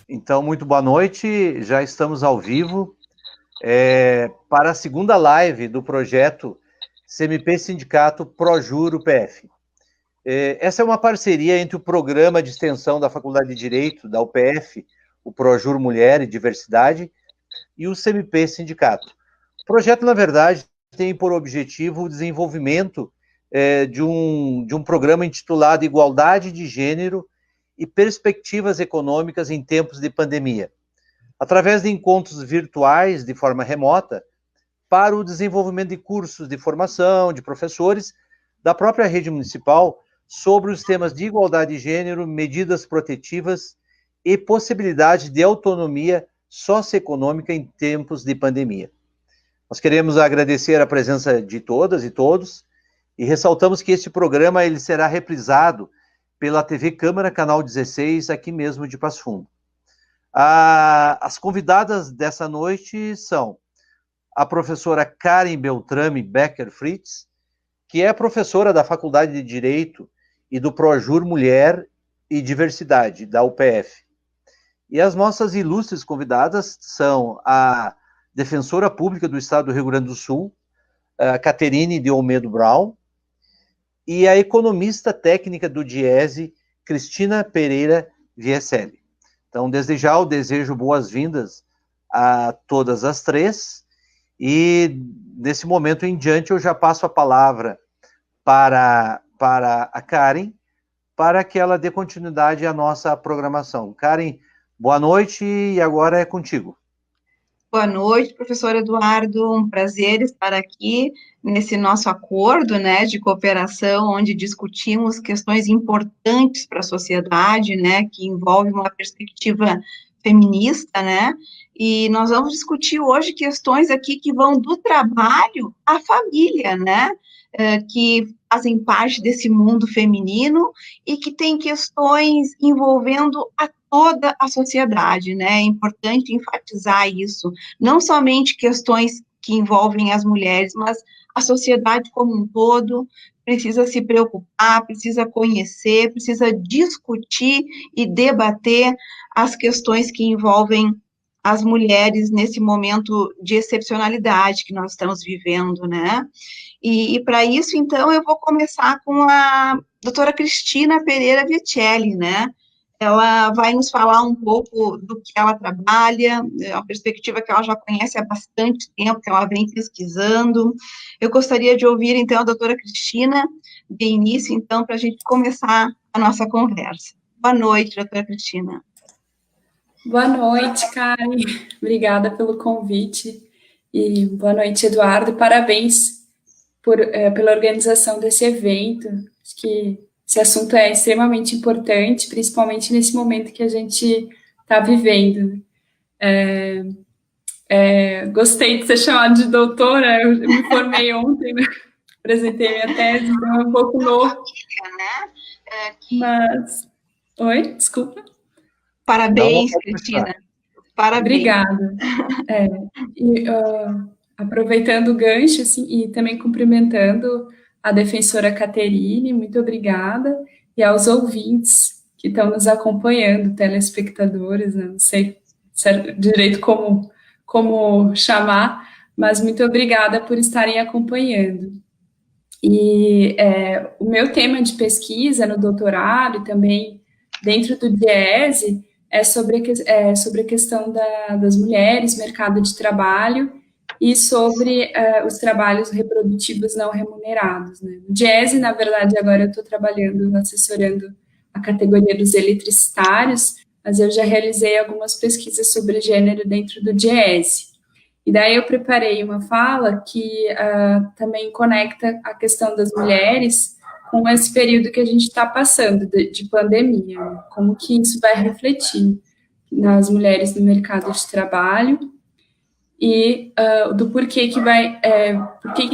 Então, muito boa noite, já estamos ao vivo para a segunda live do projeto CMP Sindicato Projur UPF. Essa é uma parceria entre o Programa de Extensão da Faculdade de Direito, da UPF, o Projur Mulher e Diversidade, e o CMP Sindicato. O projeto, na verdade, tem por objetivo o desenvolvimento de um programa intitulado Igualdade de Gênero e Perspectivas Econômicas em Tempos de Pandemia, através de encontros virtuais de forma remota para o desenvolvimento de cursos de formação de professores da própria rede municipal sobre os temas de igualdade de gênero, medidas protetivas e possibilidade de autonomia socioeconômica em tempos de pandemia. Nós queremos agradecer a presença de todas e todos e ressaltamos que este programa ele será reprisado pela TV Câmara, canal 16, aqui mesmo de Passo Fundo. As convidadas dessa noite são a professora Karen Beltrame Becker Fritz, que é professora da Faculdade de Direito e do Projur Mulher e Diversidade, da UPF. E as nossas ilustres convidadas são a defensora pública do Estado do Rio Grande do Sul, a Caterine de Olmedo Brown, e a economista técnica do DIESE, Cristina Pereira Vieselli. Então, desde já, eu desejo boas-vindas a todas as três, e nesse momento em diante eu já passo a palavra para a Karen, para que ela dê continuidade à nossa programação. Karen, boa noite, e agora é contigo. Boa noite, professor Eduardo, um prazer estar aqui nesse nosso acordo, né, de cooperação, onde discutimos questões importantes para a sociedade, né, que envolve uma perspectiva feminista, né, e nós vamos discutir hoje questões aqui que vão do trabalho à família, né, que fazem parte desse mundo feminino e que tem questões envolvendo a toda a sociedade, né? É importante enfatizar isso, não somente questões que envolvem as mulheres, mas a sociedade como um todo precisa se preocupar, precisa conhecer, precisa discutir e debater as questões que envolvem as mulheres nesse momento de excepcionalidade que nós estamos vivendo, né? E para isso, então, eu vou começar com a doutora Cristina Pereira Vieselli, né? Ela vai nos falar um pouco do que ela trabalha, é uma perspectiva que ela já conhece há bastante tempo, que ela vem pesquisando. Eu gostaria de ouvir, então, a doutora Cristina, de início, então, para a gente começar a nossa conversa. Boa noite, doutora Cristina. Boa noite, Karen. Obrigada pelo convite. E boa noite, Eduardo. Parabéns pela organização desse evento. Acho que esse assunto é extremamente importante, principalmente nesse momento que a gente está vivendo. Gostei de ser chamada de doutora, eu me formei ontem, né? Apresentei minha tese, então é um pouco novo. Mas... Oi, desculpa. Parabéns, Cristina. Parabéns. Obrigada. Aproveitando o gancho, assim, e também cumprimentando a defensora Caterine, muito obrigada, e aos ouvintes que estão nos acompanhando, telespectadores, né, não sei direito como chamar, mas muito obrigada por estarem acompanhando. E o meu tema de pesquisa no doutorado e também dentro do DIESE é sobre a questão das mulheres, mercado de trabalho, e sobre os trabalhos reprodutivos não remunerados, né? No DIESE, na verdade, agora eu estou trabalhando, assessorando a categoria dos eletricitários, mas eu já realizei algumas pesquisas sobre gênero dentro do DIESE. E daí eu preparei uma fala que também conecta a questão das mulheres com esse período que a gente está passando de pandemia, né? Como que isso vai refletir nas mulheres no mercado de trabalho, e do porquê que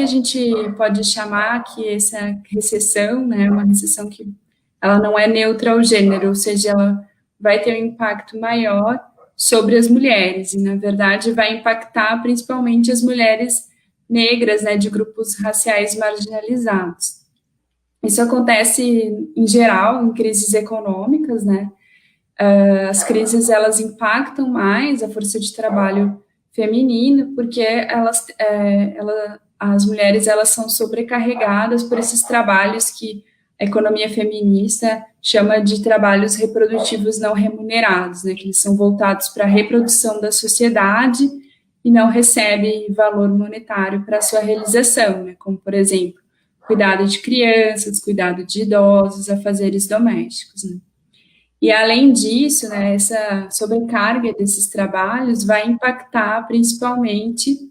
a gente pode chamar que essa recessão, né, uma recessão que ela não é neutra ao gênero, ou seja, ela vai ter um impacto maior sobre as mulheres, e na verdade vai impactar principalmente as mulheres negras, né, de grupos raciais marginalizados. Isso acontece, em geral, em crises econômicas, né? As crises, elas impactam mais a força de trabalho feminina, porque as mulheres, elas são sobrecarregadas por esses trabalhos que a economia feminista chama de trabalhos reprodutivos não remunerados, né? Que eles são voltados para a reprodução da sociedade e não recebem valor monetário para a sua realização, né? Como, por exemplo, cuidado de crianças, cuidado de idosos, afazeres domésticos, né? E, além disso, né, essa sobrecarga desses trabalhos vai impactar, principalmente,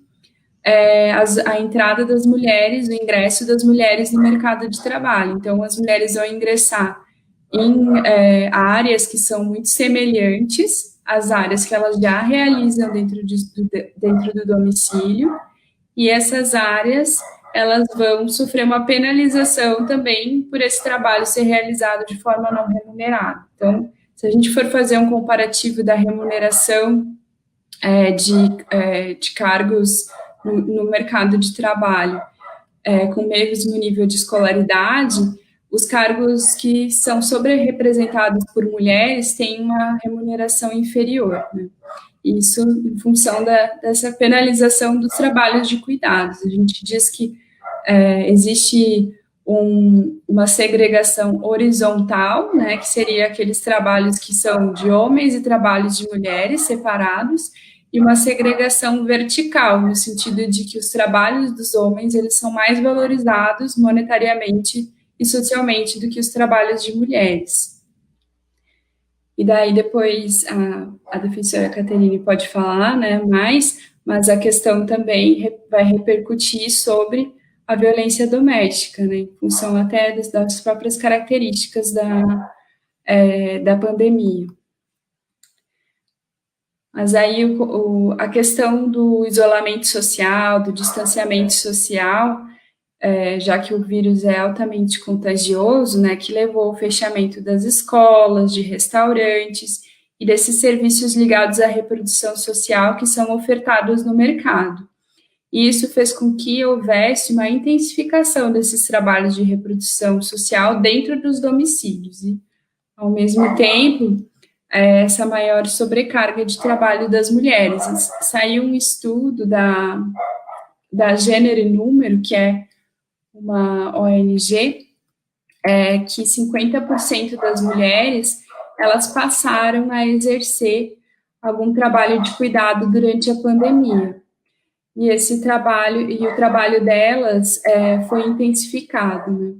a entrada das mulheres, o ingresso das mulheres no mercado de trabalho. Então, as mulheres vão ingressar em áreas que são muito semelhantes às áreas que elas já realizam dentro do domicílio, e essas áreas, elas vão sofrer uma penalização também por esse trabalho ser realizado de forma não remunerada. Então, se a gente for fazer um comparativo da remuneração de cargos no mercado de trabalho com o mesmo nível de escolaridade, os cargos que são sobre-representados por mulheres têm uma remuneração inferior, né? Isso em função dessa penalização dos trabalhos de cuidados. A gente diz que existe uma segregação horizontal, né, que seria aqueles trabalhos que são de homens e trabalhos de mulheres separados, e uma segregação vertical, no sentido de que os trabalhos dos homens, eles são mais valorizados monetariamente e socialmente do que os trabalhos de mulheres. E daí depois a defensora Caterine pode falar, né, mas a questão também vai repercutir sobre a violência doméstica, né, em função até das próprias características da pandemia. Mas aí a questão do isolamento social, do distanciamento social, já que o vírus é altamente contagioso, né, que levou ao fechamento das escolas, de restaurantes e desses serviços ligados à reprodução social que são ofertados no mercado. E isso fez com que houvesse uma intensificação desses trabalhos de reprodução social dentro dos domicílios. E, ao mesmo tempo, essa maior sobrecarga de trabalho das mulheres. Saiu um estudo da Gênero e Número, que é uma ONG, que 50% das mulheres, elas passaram a exercer algum trabalho de cuidado durante a pandemia. E esse trabalho, e o trabalho delas foi intensificado, né?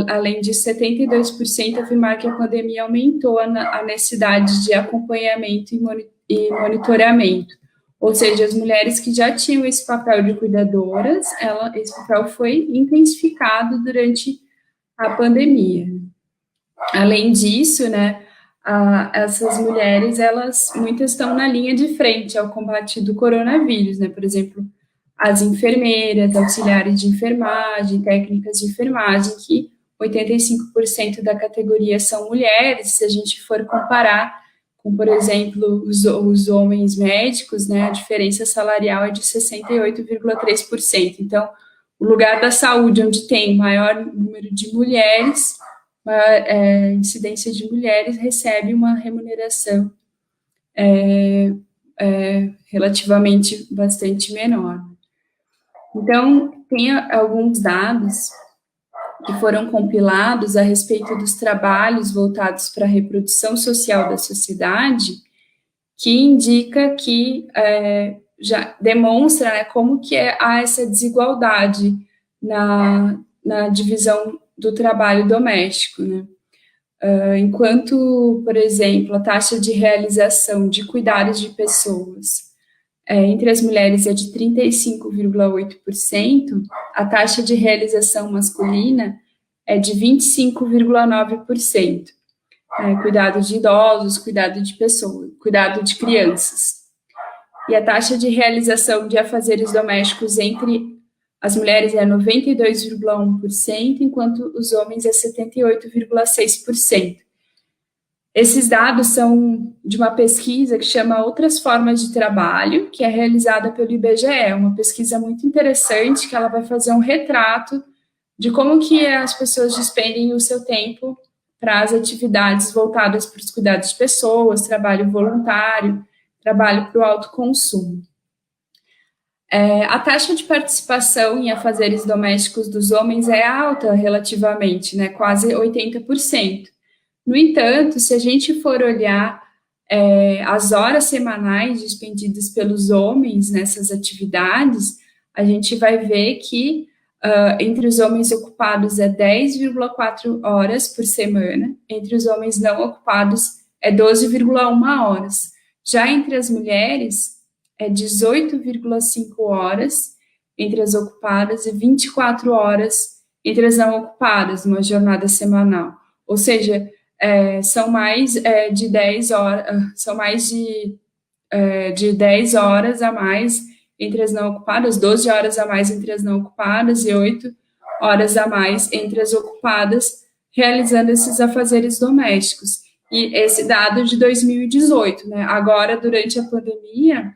Além de 72% afirmar que a pandemia aumentou a necessidade de acompanhamento e monitoramento. Ou seja, as mulheres que já tinham esse papel de cuidadoras, esse papel foi intensificado durante a pandemia. Além disso, né, essas mulheres, muitas estão na linha de frente ao combate do coronavírus, né? Por exemplo, as enfermeiras, auxiliares de enfermagem, técnicas de enfermagem, que 85% da categoria são mulheres. Se a gente for comparar com, por exemplo, os homens médicos, né, a diferença salarial é de 68,3%. Então, o lugar da saúde onde tem maior número de mulheres, maior incidência de mulheres, recebe uma remuneração relativamente bastante menor. Então, tem alguns dados que foram compilados a respeito dos trabalhos voltados para a reprodução social da sociedade, que indica que já demonstra, né, como que há essa desigualdade na divisão do trabalho doméstico, né? Enquanto, por exemplo, a taxa de realização de cuidados de pessoas entre as mulheres é de 35,8%, a taxa de realização masculina é de 25,9%. Cuidado de idosos, cuidado de pessoas, cuidado de crianças. E a taxa de realização de afazeres domésticos entre as mulheres é 92,1%, enquanto os homens é 78,6%. Esses dados são de uma pesquisa que chama Outras Formas de Trabalho, que é realizada pelo IBGE, uma pesquisa muito interessante, que ela vai fazer um retrato de como que as pessoas despendem o seu tempo para as atividades voltadas para os cuidados de pessoas, trabalho voluntário, trabalho para o autoconsumo. A taxa de participação em afazeres domésticos dos homens é alta relativamente, né, quase 80%. No entanto, se a gente for olhar as horas semanais dispendidas pelos homens nessas atividades, a gente vai ver que entre os homens ocupados é 10,4 horas por semana, entre os homens não ocupados é 12,1 horas. Já entre as mulheres é 18,5 horas entre as ocupadas e 24 horas entre as não ocupadas, numa jornada semanal. Ou seja, são mais de 10 horas, são mais de 10 horas a mais entre as não ocupadas, 12 horas a mais entre as não ocupadas e 8 horas a mais entre as ocupadas, realizando esses afazeres domésticos. E esse dado de 2018, né? Agora, durante a pandemia,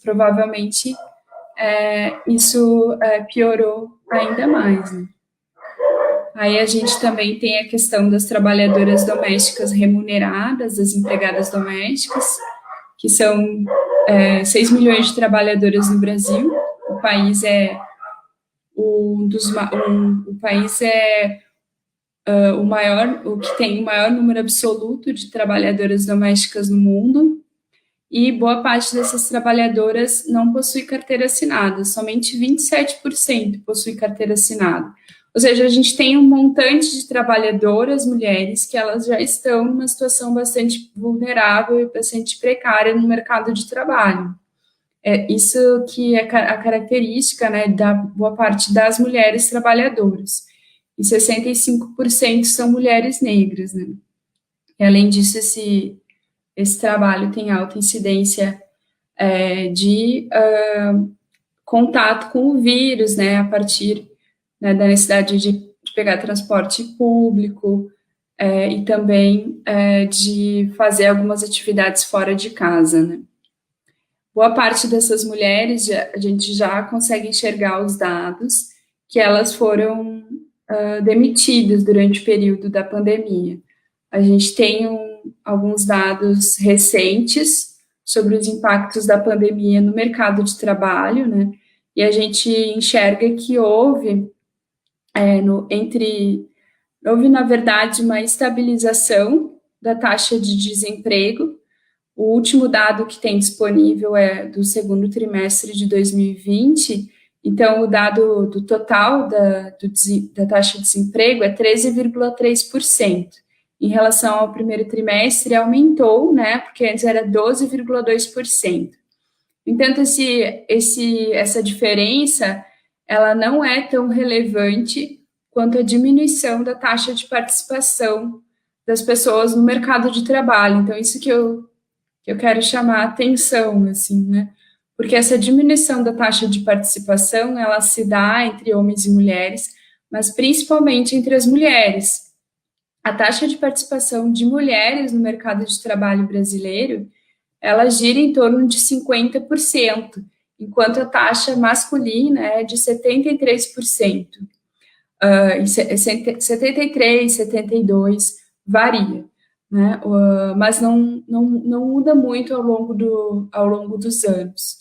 provavelmente isso piorou ainda mais, né? Aí a gente também tem a questão das trabalhadoras domésticas remuneradas, das empregadas domésticas, que são 6 milhões de trabalhadoras no Brasil. O país é o que tem o maior número absoluto de trabalhadoras domésticas no mundo, e boa parte dessas trabalhadoras não possui carteira assinada, somente 27% possui carteira assinada. Ou seja, a gente tem um montante de trabalhadoras, mulheres, que elas já estão numa situação bastante vulnerável e bastante precária no mercado de trabalho. Isso que é a característica, né, da boa parte das mulheres trabalhadoras. E 65% são mulheres negras, né? E, além disso, esse trabalho tem alta incidência de contato com o vírus, né, a partir da necessidade de pegar transporte público e também de fazer algumas atividades fora de casa, né. Boa parte dessas mulheres, a gente já consegue enxergar os dados que elas foram demitidas durante o período da pandemia. A gente tem alguns dados recentes sobre os impactos da pandemia no mercado de trabalho, né, e a gente enxerga que houve, na verdade, uma estabilização da taxa de desemprego. O último dado que tem disponível é do segundo trimestre de 2020, então o dado do total da taxa de desemprego é 13,3%. Em relação ao primeiro trimestre, aumentou, né, porque antes era 12,2%. No entanto, essa diferença, ela não é tão relevante quanto a diminuição da taxa de participação das pessoas no mercado de trabalho. Então, isso que eu quero chamar a atenção, assim, né? Porque essa diminuição da taxa de participação, ela se dá entre homens e mulheres, mas principalmente entre as mulheres. A taxa de participação de mulheres no mercado de trabalho brasileiro, ela gira em torno de 50%, enquanto a taxa masculina é de 73%. 73%, 72%, varia, né? Mas não muda muito ao longo dos anos.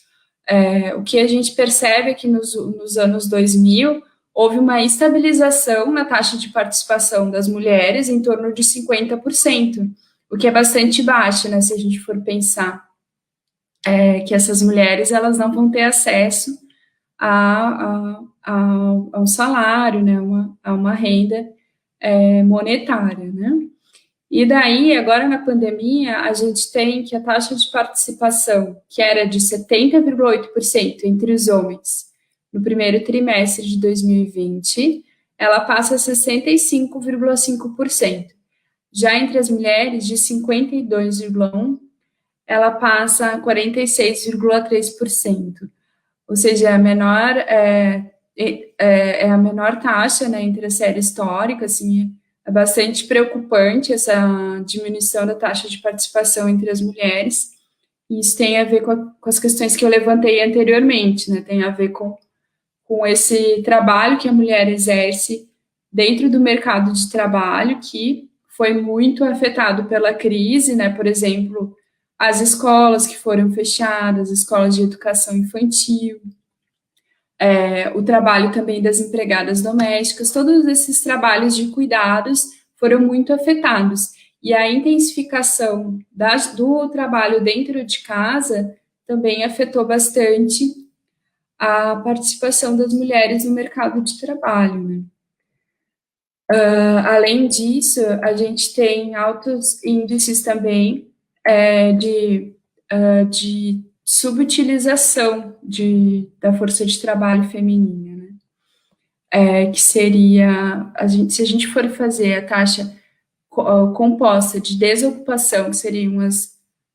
O que a gente percebe é que nos anos 2000, houve uma estabilização na taxa de participação das mulheres em torno de 50%, o que é bastante baixo, né, se a gente for pensar que essas mulheres elas não vão ter acesso a um salário, né, a uma renda monetária, né. E daí, agora na pandemia, a gente tem que a taxa de participação, que era de 70,8% entre os homens no primeiro trimestre de 2020, ela passa a 65,5%. Já entre as mulheres, de 52,1%, ela passa a 46,3%. Ou seja, a menor taxa, né, entre a série histórica, assim, É bastante preocupante essa diminuição da taxa de participação entre as mulheres, e isso tem a ver com as questões que eu levantei anteriormente, né? Tem a ver com esse trabalho que a mulher exerce dentro do mercado de trabalho, que foi muito afetado pela crise, né? Por exemplo, as escolas que foram fechadas, escolas de educação infantil, o trabalho também das empregadas domésticas, todos esses trabalhos de cuidados foram muito afetados. E a intensificação do trabalho dentro de casa também afetou bastante a participação das mulheres no mercado de trabalho, né? Além disso, a gente tem altos índices também de subutilização da força de trabalho feminina, né? Que seria, se a gente for fazer a taxa composta de desocupação, que seriam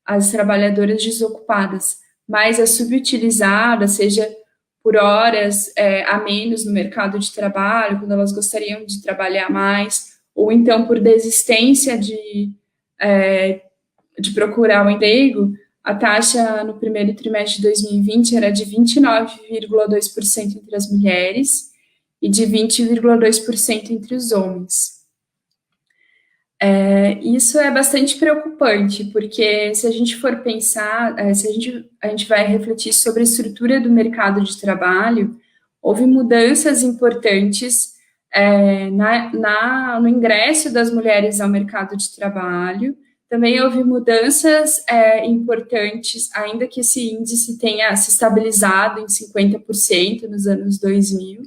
as trabalhadoras desocupadas, mais as subutilizadas, seja por horas a menos no mercado de trabalho, quando elas gostariam de trabalhar mais, ou então por desistência de procurar um emprego, a taxa no primeiro trimestre de 2020 era de 29,2% entre as mulheres e de 20,2% entre os homens. Isso é bastante preocupante, porque se a gente for pensar, se a gente vai refletir sobre a estrutura do mercado de trabalho, houve mudanças importantes no ingresso das mulheres ao mercado de trabalho. Também houve mudanças importantes, ainda que esse índice tenha se estabilizado em 50% nos anos 2000.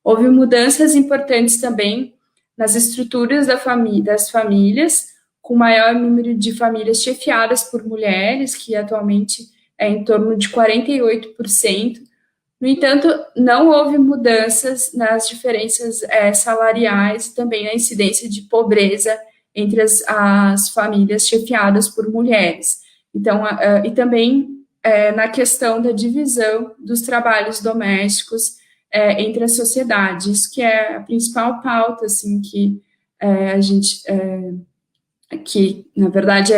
Houve mudanças importantes também nas estruturas das famílias, com maior número de famílias chefiadas por mulheres, que atualmente é em torno de 48%. No entanto, não houve mudanças nas diferenças salariais e também na incidência de pobreza entre as famílias chefiadas por mulheres. Então, e também na questão da divisão dos trabalhos domésticos entre a sociedade. Isso que é a principal pauta, assim, que a gente... que, na verdade,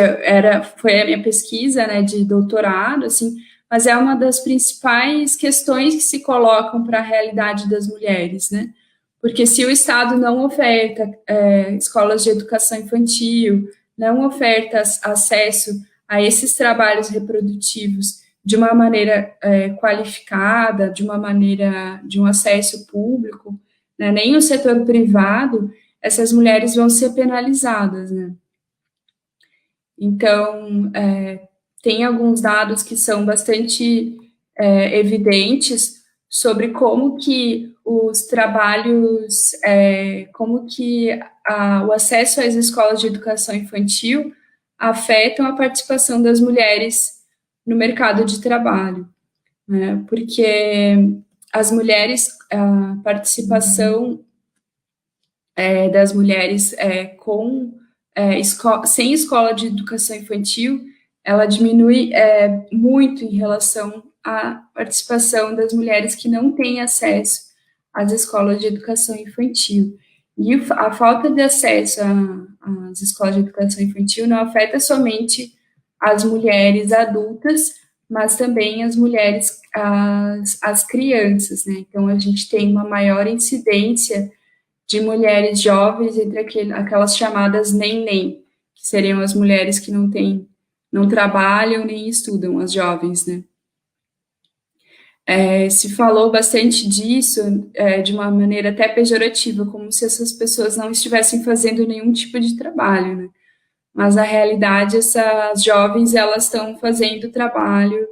foi a minha pesquisa, né, de doutorado, assim, mas é uma das principais questões que se colocam para a realidade das mulheres, né? Porque se o Estado não oferta escolas de educação infantil, não oferta acesso a esses trabalhos reprodutivos de uma maneira qualificada, de um acesso público, né, nem o setor privado, essas mulheres vão ser penalizadas, né? Então, tem alguns dados que são bastante evidentes sobre como que os trabalhos, como que o acesso às escolas de educação infantil afetam a participação das mulheres no mercado de trabalho, né? Porque as mulheres, a participação das mulheres sem escola de educação infantil, ela diminui muito em relação à participação das mulheres que não têm acesso às escolas de educação infantil. E a falta de acesso às escolas de educação infantil não afeta somente as mulheres adultas, mas também as mulheres, as crianças, né? Então, a gente tem uma maior incidência de mulheres jovens entre aquelas chamadas neném, que seriam as mulheres que não trabalham nem estudam, as jovens, né? Se falou bastante disso de uma maneira até pejorativa, como se essas pessoas não estivessem fazendo nenhum tipo de trabalho, né? Mas, na realidade, essas jovens, elas estão fazendo trabalho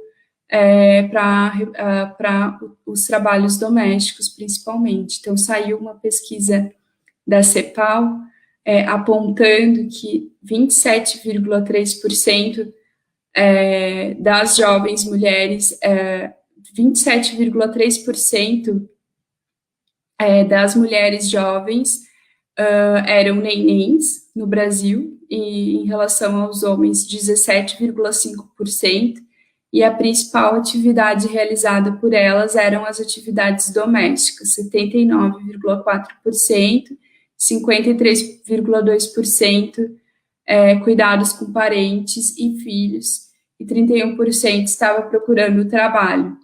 para os trabalhos domésticos, principalmente. Então, saiu uma pesquisa da CEPAL apontando que 27,3% das jovens mulheres, 27,3% das mulheres jovens eram nenéns no Brasil, e em relação aos homens, 17,5%, e a principal atividade realizada por elas eram as atividades domésticas, 79,4%, 53,2% cuidados com parentes e filhos, e 31% estava procurando trabalho.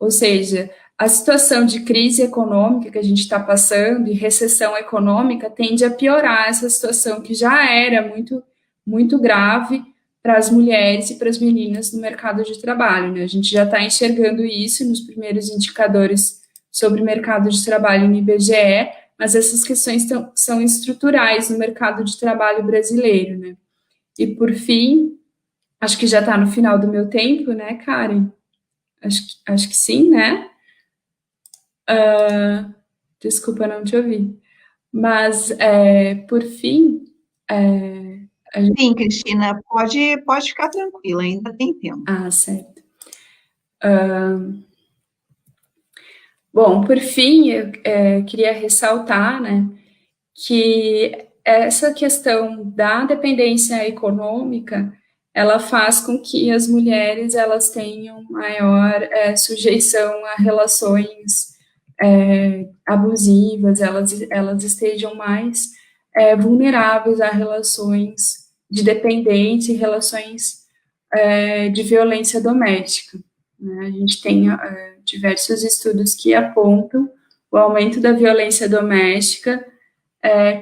Ou seja, a situação de crise econômica que a gente está passando e recessão econômica tende a piorar essa situação que já era muito, muito grave para as mulheres e para as meninas no mercado de trabalho, né? A gente já está enxergando isso nos primeiros indicadores sobre o mercado de trabalho no IBGE, mas essas questões são estruturais no mercado de trabalho brasileiro, né? E, por fim, acho que já está no final do meu tempo, né, Karen? Acho que sim, né? Desculpa, não te ouvi. Mas, por fim, Sim, Cristina, pode ficar tranquila, ainda tem tempo. Certo. Bom, por fim, eu queria ressaltar, né, que essa questão da dependência econômica, ela faz com que as mulheres elas tenham maior sujeição a relações abusivas, elas estejam mais vulneráveis a relações de dependência e relações de violência doméstica, né? A gente tem diversos estudos que apontam o aumento da violência doméstica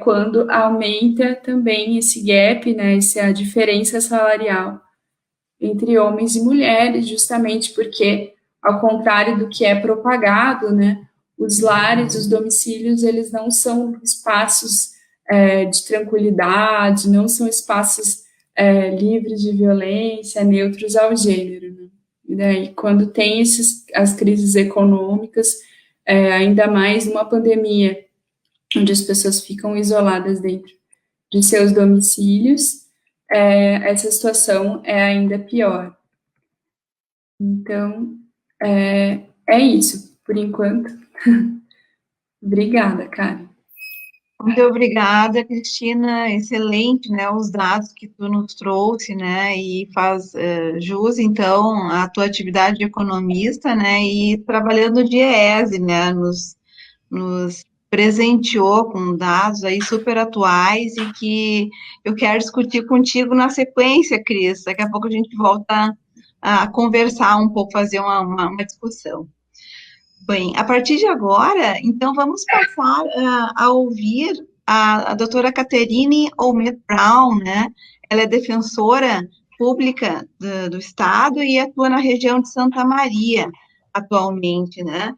quando aumenta também esse gap, né, a diferença salarial entre homens e mulheres, justamente porque, ao contrário do que é propagado, né, os lares, os domicílios, eles não são espaços de tranquilidade, não são espaços livres de violência, neutros ao gênero, né? E daí, quando tem as crises econômicas, ainda mais numa pandemia, onde as pessoas ficam isoladas dentro de seus domicílios, essa situação é ainda pior. Então, é isso, por enquanto. Obrigada, Karen. Muito obrigada, Cristina, excelente, né, os dados que tu nos trouxe, né, e faz jus, então, à tua atividade de economista, né, e trabalhando de ESE, né, nos presenteou com dados aí super atuais e que eu quero discutir contigo na sequência, Cris. Daqui a pouco a gente volta a conversar um pouco, fazer uma discussão. Bem, a partir de agora, então, vamos passar a ouvir a doutora Caterine Olmet Brown, né? Ela é defensora pública do Estado e atua na região de Santa Maria, atualmente, né?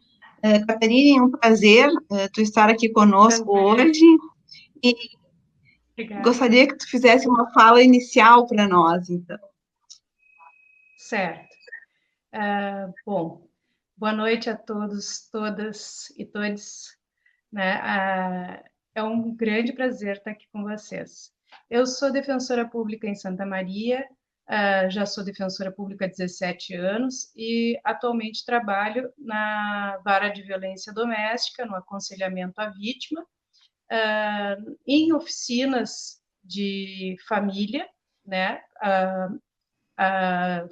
Caterine, é um prazer tu estar aqui conosco hoje e Obrigada. Gostaria que tu fizesse uma fala inicial para nós, então. Certo. Bom, boa noite a todos, todas e todos, né? É um grande prazer estar aqui com vocês. Eu sou defensora pública em Santa Maria, já sou defensora pública há 17 anos e atualmente trabalho na vara de violência doméstica, no aconselhamento à vítima, em oficinas de família, né?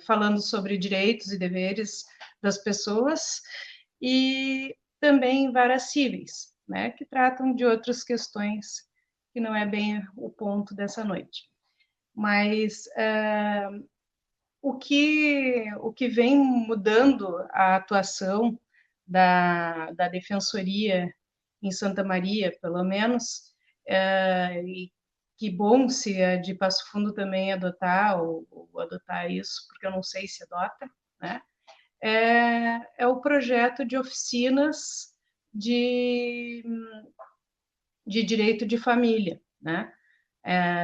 Falando sobre direitos e deveres das pessoas, e também em varas cíveis, né, que tratam de outras questões que não é bem o ponto dessa noite. Mas o que vem mudando a atuação da Defensoria em Santa Maria, pelo menos, e que bom se a de Passo Fundo também adotar, ou adotar isso, porque eu não sei se adota, né? É o projeto de oficinas de direito de família, né?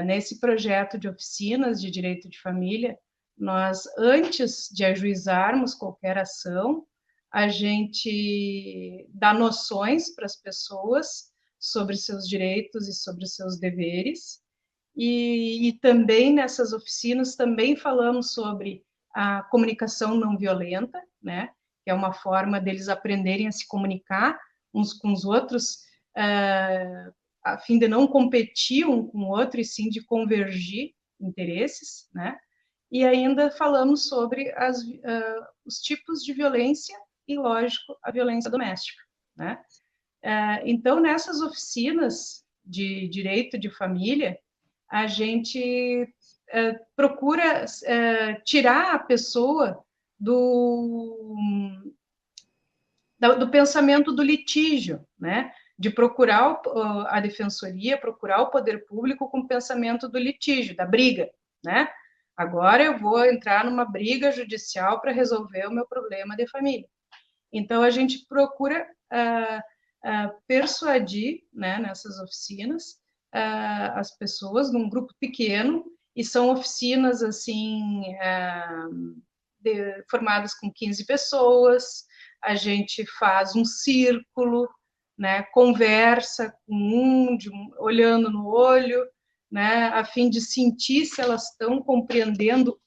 Nesse projeto de oficinas de direito de família, nós, antes de ajuizarmos qualquer ação, a gente dá noções para as pessoas sobre seus direitos e sobre seus deveres, e também nessas oficinas também falamos sobre a comunicação não violenta, né, que é uma forma deles aprenderem a se comunicar uns com os outros, a fim de não competir um com o outro, e sim de convergir interesses, né, e ainda falamos sobre os tipos de violência e, lógico, a violência doméstica, né. Então, nessas oficinas de direito de família, a gente procura tirar a pessoa do pensamento do litígio, né? De procurar a defensoria, procurar o poder público com o pensamento do litígio, da briga, né? Agora eu vou entrar numa briga judicial para resolver o meu problema de família. Então, a gente procura persuadir, né, nessas oficinas, as pessoas num grupo pequeno, e são oficinas, assim, formadas com 15 pessoas, a gente faz um círculo, né, conversa com olhando no olho, né, a fim de sentir se elas estão compreendendo,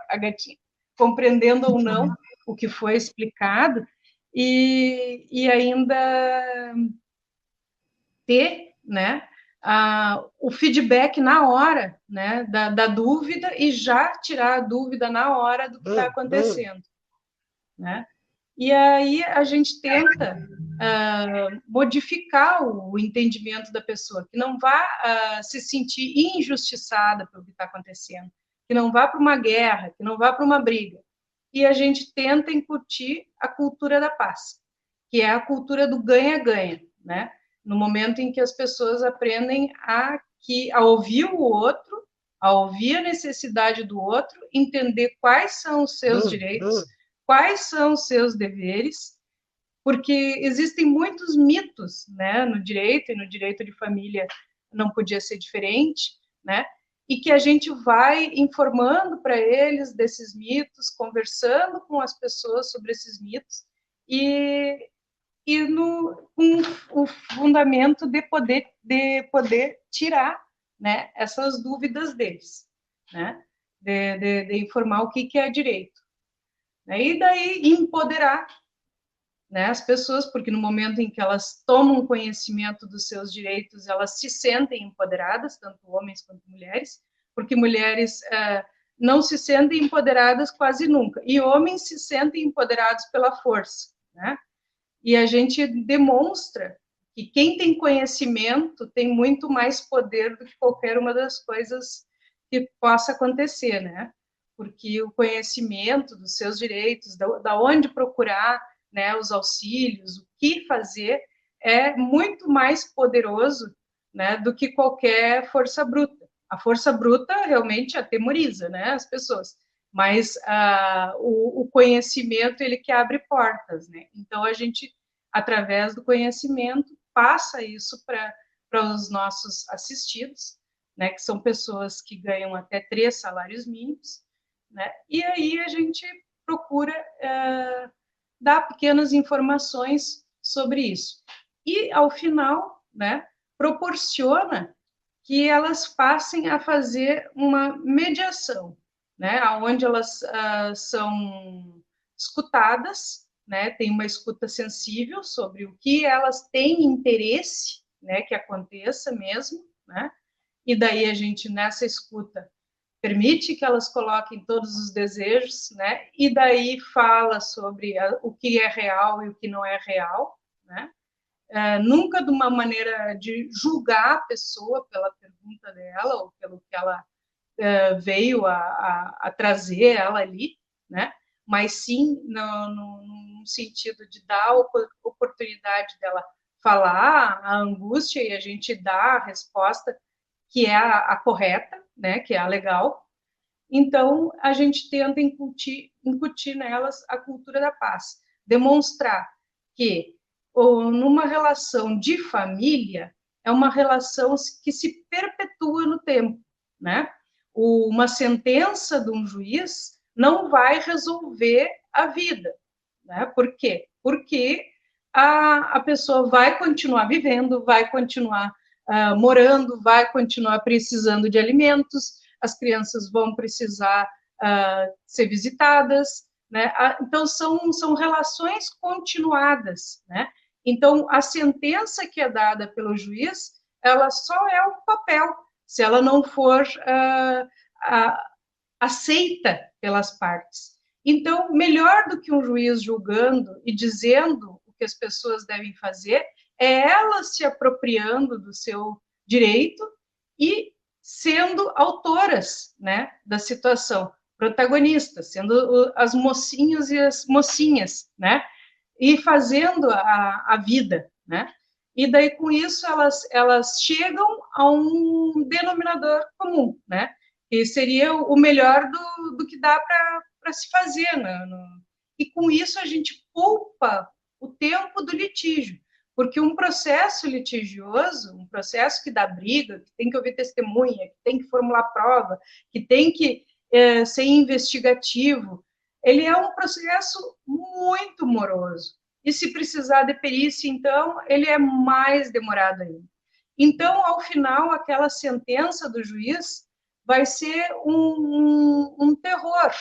a gatinha, compreendendo ou não o que foi explicado, e ainda ter, né, o feedback na hora, né, da dúvida, e já tirar a dúvida na hora do que está acontecendo, né? E aí a gente tenta modificar o entendimento da pessoa, que não vá se sentir injustiçada pelo que está acontecendo, que não vá para uma guerra, que não vá para uma briga. E a gente tenta incutir a cultura da paz, que é a cultura do ganha-ganha, né? No momento em que as pessoas aprendem a ouvir o outro, a ouvir a necessidade do outro, entender quais são os seus direitos, quais são os seus deveres, porque existem muitos mitos, né, no direito, e no direito de família não podia ser diferente, né, e que a gente vai informando para eles desses mitos, conversando com as pessoas sobre esses mitos, com o fundamento de poder tirar, né, essas dúvidas deles, né, de informar o que é direito. E daí empoderar, né, as pessoas, porque no momento em que elas tomam conhecimento dos seus direitos, elas se sentem empoderadas, tanto homens quanto mulheres, porque mulheres não se sentem empoderadas quase nunca, e homens se sentem empoderados pela força, né? E a gente demonstra que quem tem conhecimento tem muito mais poder do que qualquer uma das coisas que possa acontecer, né? Porque o conhecimento dos seus direitos, da onde procurar, né, os auxílios, o que fazer, é muito mais poderoso, né, do que qualquer força bruta. A força bruta realmente atemoriza, né, as pessoas, mas o conhecimento, ele que abre portas, né? Então, a gente, através do conhecimento, passa isso para os nossos assistidos, né, que são pessoas que ganham até 3 salários mínimos, né? E aí a gente procura dar pequenas informações sobre isso. E, ao final, né, proporciona que elas passem a fazer uma mediação, né, onde elas são escutadas, né, tem uma escuta sensível sobre o que elas têm interesse, né, que aconteça mesmo, né, e daí a gente, nessa escuta, permite que elas coloquem todos os desejos, né, e daí fala sobre o que é real e o que não é real, né, nunca de uma maneira de julgar a pessoa pela pergunta dela ou pelo que ela veio a trazer ela ali, né? Mas sim no sentido de dar a oportunidade dela falar a angústia e a gente dá a resposta que é a correta, né? Que é a legal. Então, a gente tenta incutir nelas a cultura da paz, demonstrar que numa relação de família é uma relação que se perpetua no tempo, né? Uma sentença de um juiz não vai resolver a vida, né? Por quê? Porque a pessoa vai continuar vivendo, vai continuar morando, vai continuar precisando de alimentos, as crianças vão precisar ser visitadas, né? Então, são relações continuadas, né? Então, a sentença que é dada pelo juiz, ela só é um papel, se ela não for aceita pelas partes. Então, melhor do que um juiz julgando e dizendo o que as pessoas devem fazer, é ela se apropriando do seu direito e sendo autoras, né, da situação, protagonistas, sendo as mocinhos e as mocinhas, né, e fazendo a vida, né. E daí, com isso, elas chegam a um denominador comum, né, que seria o melhor do que dá para se fazer, né? E com isso a gente poupa o tempo do litígio, porque um processo litigioso, um processo que dá briga, que tem que ouvir testemunha, que tem que formular prova, que tem que ser investigativo, ele é um processo muito moroso. E se precisar de perícia, então, ele é mais demorado ainda. Então, ao final, aquela sentença do juiz vai ser um terror.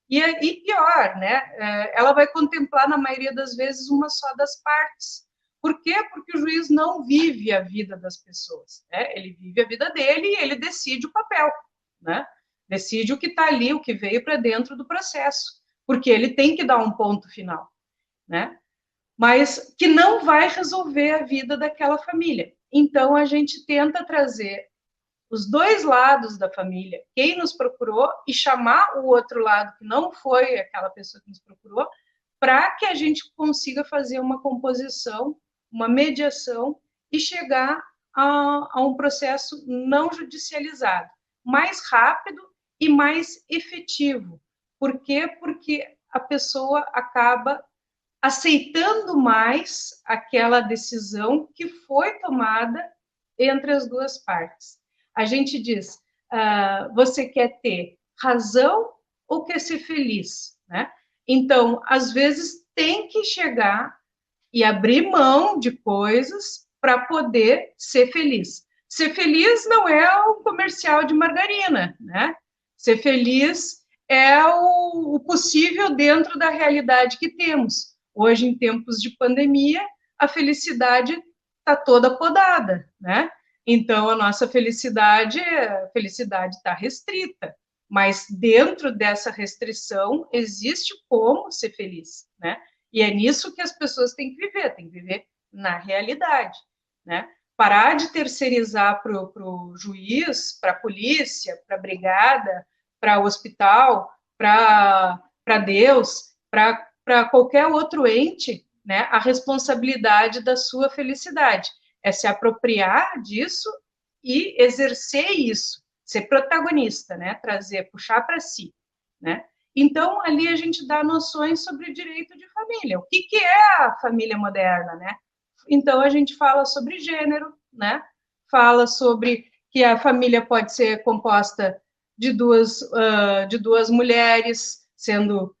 E pior, né? Ela vai contemplar, na maioria das vezes, uma só das partes. Por quê? Porque o juiz não vive a vida das pessoas, né? Ele vive a vida dele e ele decide o papel, né? Decide o que está ali, o que veio para dentro do processo, porque ele tem que dar um ponto final, né? Mas que não vai resolver a vida daquela família. Então, a gente tenta trazer os dois lados da família, quem nos procurou, e chamar o outro lado, que não foi aquela pessoa que nos procurou, para que a gente consiga fazer uma composição, uma mediação, e chegar a um processo não judicializado, mais rápido e mais efetivo. Por quê? Porque a pessoa acaba aceitando mais aquela decisão que foi tomada entre as duas partes. A gente diz, você quer ter razão ou quer ser feliz, né? Então, às vezes, tem que chegar e abrir mão de coisas para poder ser feliz. Ser feliz não é um comercial de margarina, né? Ser feliz é o possível dentro da realidade que temos. Hoje, em tempos de pandemia, a felicidade está toda podada, né? Então, a nossa felicidade está restrita, mas dentro dessa restrição existe como ser feliz, né? E é nisso que as pessoas têm que viver na realidade, né? Parar de terceirizar para o juiz, para a polícia, para a brigada, para o hospital, para Deus, para qualquer outro ente, né, a responsabilidade da sua felicidade. É se apropriar disso e exercer isso, ser protagonista, né, puxar para si, né. Então, ali a gente dá noções sobre o direito de família. O que é a família moderna, né? Então, a gente fala sobre gênero, né? Fala sobre que a família pode ser composta de duas mulheres, sendo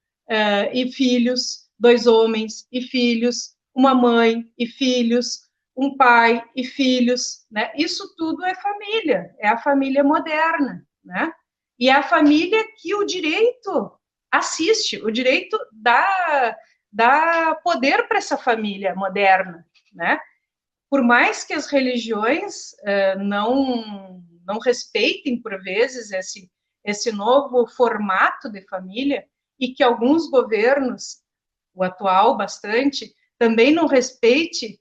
e filhos, dois homens e filhos, uma mãe e filhos, um pai e filhos, né? Isso tudo é família, é a família moderna, né? E é a família que o direito assiste, o direito dá poder para essa família moderna, né? Por mais que as religiões não respeitem, por vezes, esse novo formato de família, e que alguns governos, o atual bastante, também não respeite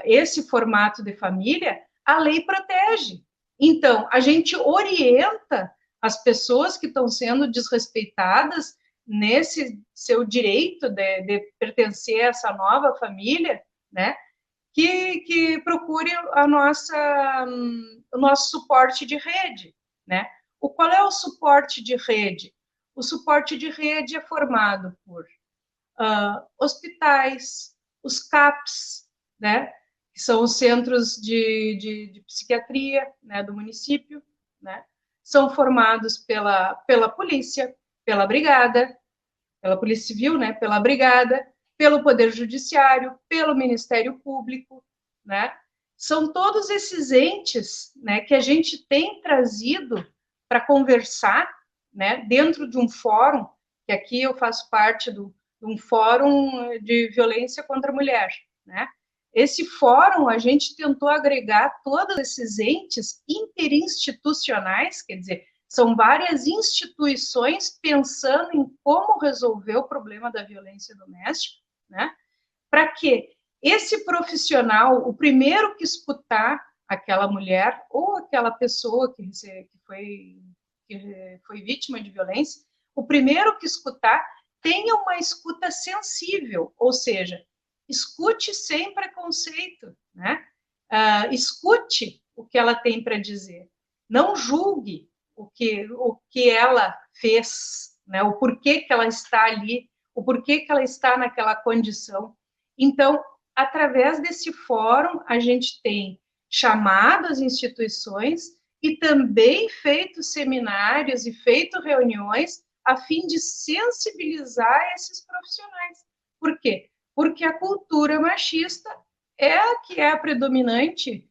esse formato de família, a lei protege. Então, a gente orienta as pessoas que estão sendo desrespeitadas nesse seu direito de pertencer a essa nova família, né, que procure o nosso suporte de rede, né? Qual é o suporte de rede? O suporte de rede é formado por hospitais, os CAPs, né, que são os centros de psiquiatria, né, do município, né, são formados pela polícia, pela brigada, pela polícia civil, né, pela brigada, pelo Poder Judiciário, pelo Ministério Público, né? São todos esses entes, né, que a gente tem trazido para conversar, né, dentro de um fórum, que aqui eu faço parte de um fórum de violência contra a mulher, né? Esse fórum, a gente tentou agregar todos esses entes interinstitucionais, quer dizer, são várias instituições pensando em como resolver o problema da violência doméstica, né? Para que esse profissional, o primeiro que escutar aquela mulher ou aquela pessoa que foi vítima de violência, o primeiro que escutar tenha uma escuta sensível, ou seja, escute sem preconceito, né? Escute o que ela tem para dizer, não julgue o que ela fez, né? O porquê que ela está ali, o porquê que ela está naquela condição. Então, através desse fórum, a gente tem chamado as instituições e também feito seminários e feito reuniões a fim de sensibilizar esses profissionais. Por quê? Porque a cultura machista é a que é a predominante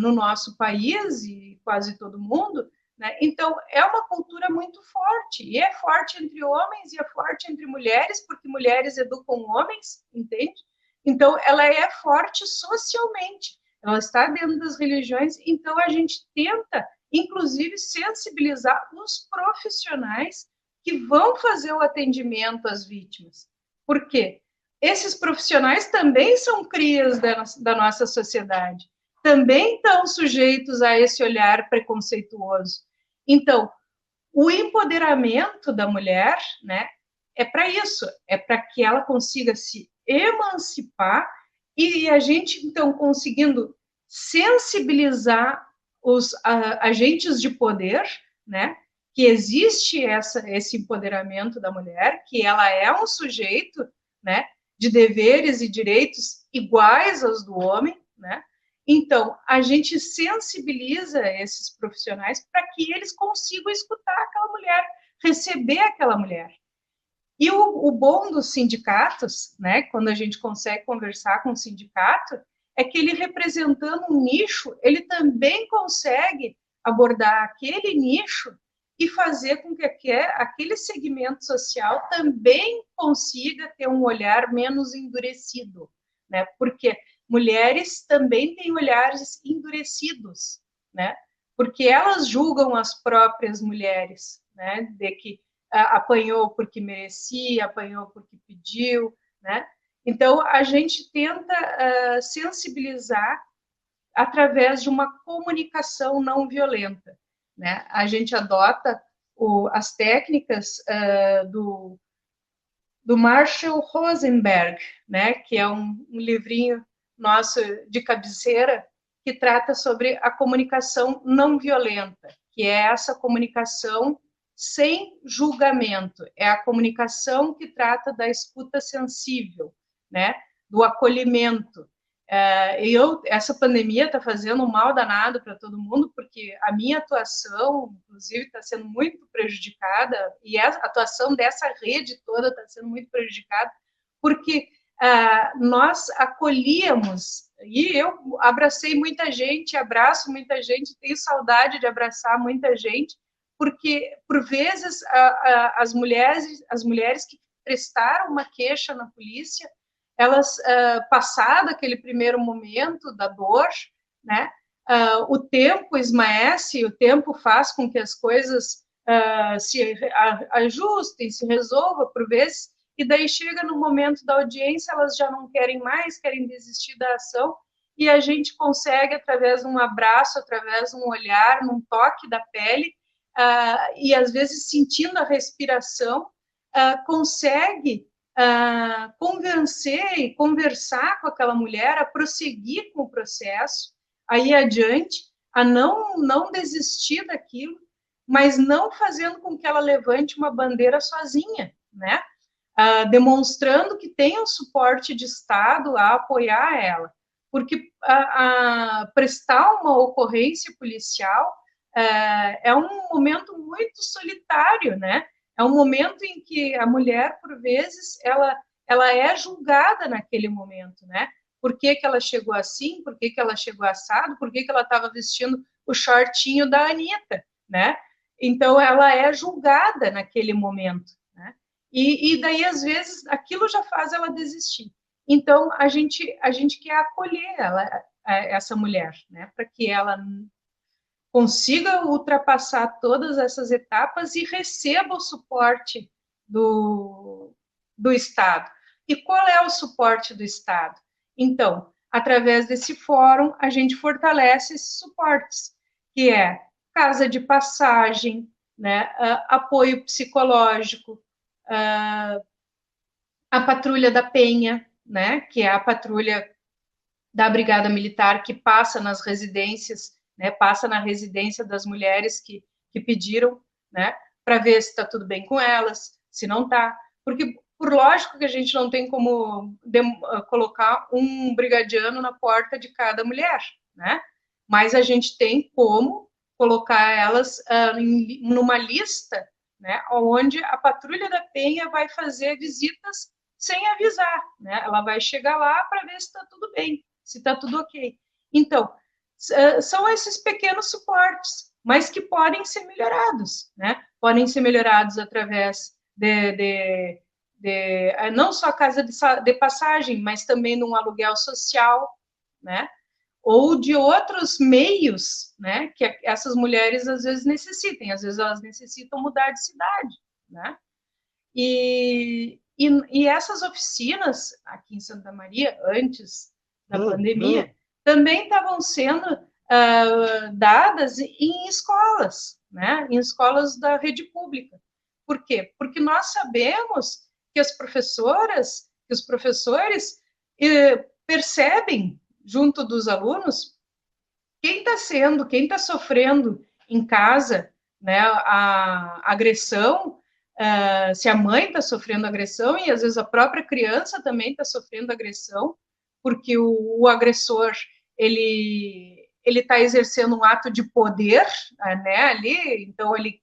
no nosso país e quase todo mundo, né? Então, é uma cultura muito forte, e é forte entre homens e é forte entre mulheres, porque mulheres educam homens, entende? Então, ela é forte socialmente, ela está dentro das religiões, então a gente tenta, inclusive, sensibilizar os profissionais que vão fazer o atendimento às vítimas. Por quê? Esses profissionais também são crias da nossa sociedade, também estão sujeitos a esse olhar preconceituoso. Então, o empoderamento da mulher, né, é para isso, é para que ela consiga se emancipar e a gente, então, conseguindo sensibilizar os agentes de poder, né, que existe esse empoderamento da mulher, que ela é um sujeito, né, de deveres e direitos iguais aos do homem, né? Então, a gente sensibiliza esses profissionais para que eles consigam escutar aquela mulher, receber aquela mulher. E o bom dos sindicatos, né, quando a gente consegue conversar com o sindicato, é que ele, representando um nicho, ele também consegue abordar aquele nicho e fazer com que aquele segmento social também consiga ter um olhar menos endurecido, né? Porque mulheres também têm olhares endurecidos, né? Porque elas julgam as próprias mulheres, né? De que apanhou porque merecia, apanhou porque pediu, né? Então, a gente tenta sensibilizar através de uma comunicação não violenta, né? A gente adota as técnicas do Marshall Rosenberg, né? Que é um livrinho nosso de cabeceira que trata sobre a comunicação não violenta, que é essa comunicação sem julgamento, é a comunicação que trata da escuta sensível, né? Do acolhimento. Essa pandemia está fazendo um mal danado para todo mundo, porque a minha atuação, inclusive, está sendo muito prejudicada, e a atuação dessa rede toda está sendo muito prejudicada, porque nós acolhíamos, e eu abracei muita gente, abraço muita gente, tenho saudade de abraçar muita gente, porque, por vezes, as mulheres que prestaram uma queixa na polícia, elas, passado aquele primeiro momento da dor, né, o tempo esmaece, o tempo faz com que as coisas se ajustem, se resolvam por vezes, e daí chega no momento da audiência, elas já não querem mais, querem desistir da ação, e a gente consegue, através de um abraço, através de um olhar, num toque da pele, e às vezes sentindo a respiração, consegue convencer e conversar com aquela mulher a prosseguir com o processo, a ir adiante, a não desistir daquilo, mas não fazendo com que ela levante uma bandeira sozinha, né? Demonstrando que tem um suporte de Estado a apoiar ela, porque prestar uma ocorrência policial é um momento muito solitário, né? É um momento em que a mulher, por vezes, ela é julgada naquele momento, né? Por que ela chegou assim? Por que ela chegou assado? Por que ela estava vestindo o shortinho da Anitta, né? Então, ela é julgada naquele momento, né? E daí, às vezes, aquilo já faz ela desistir. Então, a gente quer acolher essa mulher, né? Para que ela consiga ultrapassar todas essas etapas e receba o suporte do Estado. E qual é o suporte do Estado? Então, através desse fórum, a gente fortalece esses suportes, que é casa de passagem, né, apoio psicológico, a patrulha da Penha, né, que é a patrulha da Brigada Militar que passa nas residências, né, passa na residência das mulheres que pediram, né, para ver se está tudo bem com elas, se não está, porque por lógico que a gente não tem como colocar um brigadiano na porta de cada mulher, né, mas a gente tem como colocar elas numa lista, né, onde a patrulha da Penha vai fazer visitas sem avisar, né? Ela vai chegar lá para ver se está tudo bem, se está tudo ok. Então, são esses pequenos suportes, mas que podem ser melhorados, né? Podem ser melhorados através de não só a casa de passagem, mas também num aluguel social, né? Ou de outros meios, né? Que essas mulheres às vezes necessitem, às vezes elas necessitam mudar de cidade, né? E essas oficinas aqui em Santa Maria, antes da pandemia, também estavam sendo dadas em escolas, né? Em escolas da rede pública. Por quê? Porque nós sabemos que as professoras, que os professores percebem, junto dos alunos, quem está sofrendo em casa, né, a agressão, se a mãe está sofrendo agressão, e às vezes a própria criança também está sofrendo agressão, porque o agressor, ele está exercendo um ato de poder, né, ali, então ele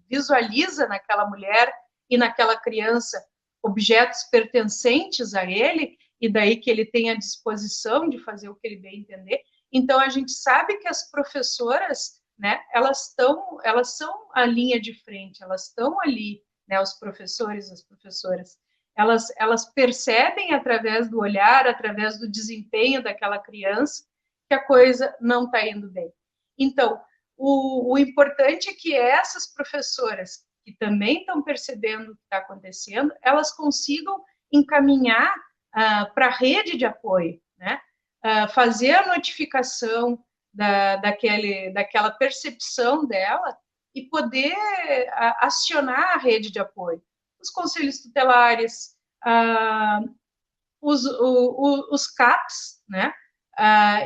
visualiza naquela mulher e naquela criança objetos pertencentes a ele, e daí que ele tem a disposição de fazer o que ele bem entender. Então, a gente sabe que as professoras, né, elas são a linha de frente, elas estão ali, né, os professores, as professoras, elas percebem através do olhar, através do desempenho daquela criança, que a coisa não está indo bem. Então, o importante é que essas professoras, que também estão percebendo o que está acontecendo, elas consigam encaminhar para a rede de apoio, né? Fazer a notificação daquela percepção dela e poder acionar a rede de apoio. Os conselhos tutelares, os CAPs, né?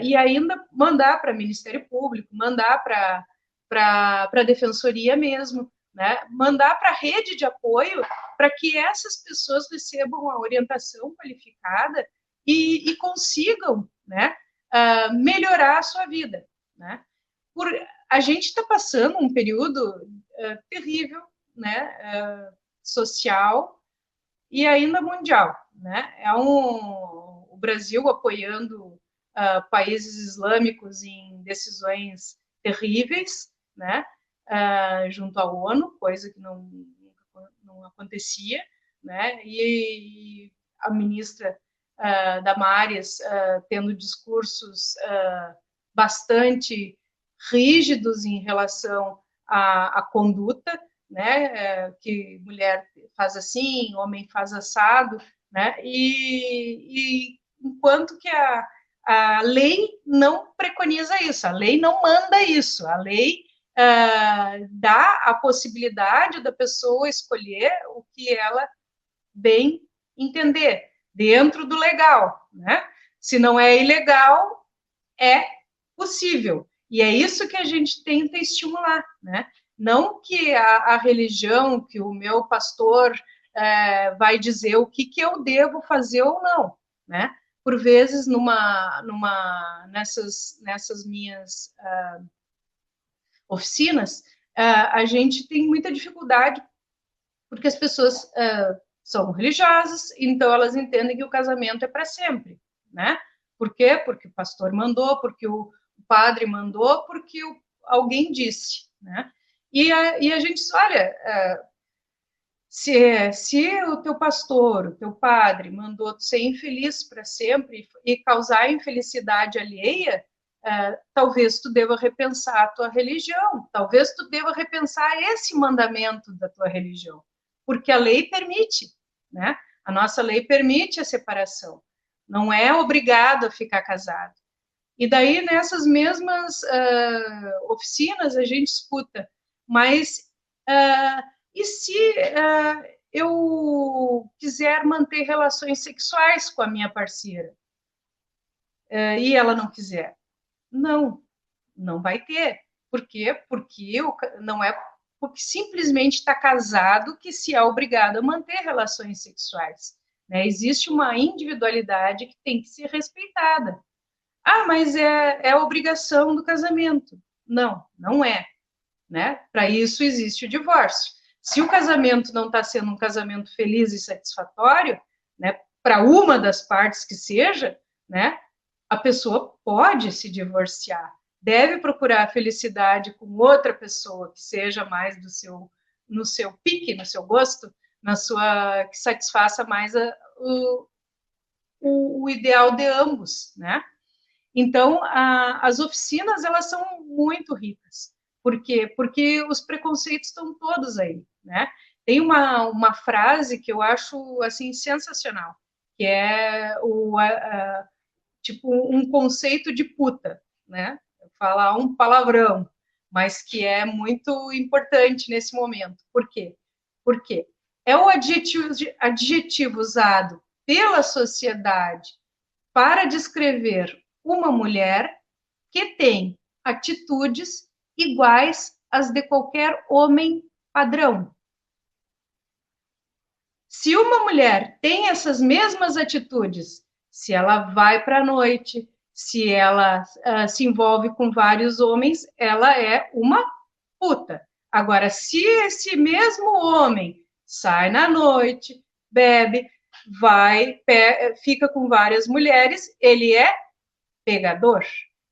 E ainda mandar para o Ministério Público, mandar para a Defensoria mesmo, né? Mandar para a rede de apoio para que essas pessoas recebam a orientação qualificada e consigam, né, melhorar a sua vida, né? A gente está passando um período terrível, né, social e ainda mundial, né? O Brasil apoiando países islâmicos em decisões terríveis, né? Junto à ONU, coisa que não acontecia, né? E a ministra Damares tendo discursos bastante rígidos em relação à conduta, né? Que mulher faz assim, homem faz assado, né? E enquanto que a lei não preconiza isso, a lei não manda isso, a lei dá a possibilidade da pessoa escolher o que ela bem entender, dentro do legal, né? Se não é ilegal, é possível. E é isso que a gente tenta estimular, né? Não que a religião, que o meu pastor vai dizer o que eu devo fazer ou não, né? Por vezes, nessas minhas oficinas, a gente tem muita dificuldade, porque as pessoas são religiosas, então elas entendem que o casamento é para sempre, né? Por quê? Porque o pastor mandou, porque o padre mandou, porque alguém disse, né? E a gente diz, olha, se o teu pastor, o teu padre mandou ser infeliz para sempre e causar infelicidade alheia, talvez tu deva repensar a tua religião, talvez tu deva repensar esse mandamento da tua religião, porque a lei permite, né? A nossa lei permite a separação, não é obrigado a ficar casado. E daí, nessas mesmas oficinas, a gente escuta, mas e se eu quiser manter relações sexuais com a minha parceira e ela não quiser? Não, não vai ter. Por quê? Porque não é porque simplesmente está casado que se é obrigado a manter relações sexuais. Né? Existe uma individualidade que tem que ser respeitada. Ah, mas é obrigação do casamento. Não, não é. Né? Para isso existe o divórcio. Se o casamento não está sendo um casamento feliz e satisfatório, né, para uma das partes que seja, né, a pessoa pode se divorciar, deve procurar a felicidade com outra pessoa que seja mais no seu pique, no seu gosto, que satisfaça mais o ideal de ambos, né? Então, as oficinas, elas são muito ricas. Por quê? Porque os preconceitos estão todos aí, né? Tem uma frase que eu acho, assim, sensacional, que é tipo um conceito de puta, né? Falar um palavrão, mas que é muito importante nesse momento. Por quê? Porque é o adjetivo usado pela sociedade para descrever uma mulher que tem atitudes iguais às de qualquer homem padrão. Se uma mulher tem essas mesmas atitudes, se ela vai para a noite, se ela se envolve com vários homens, ela é uma puta. Agora, se esse mesmo homem sai na noite, bebe, fica com várias mulheres, ele é pegador,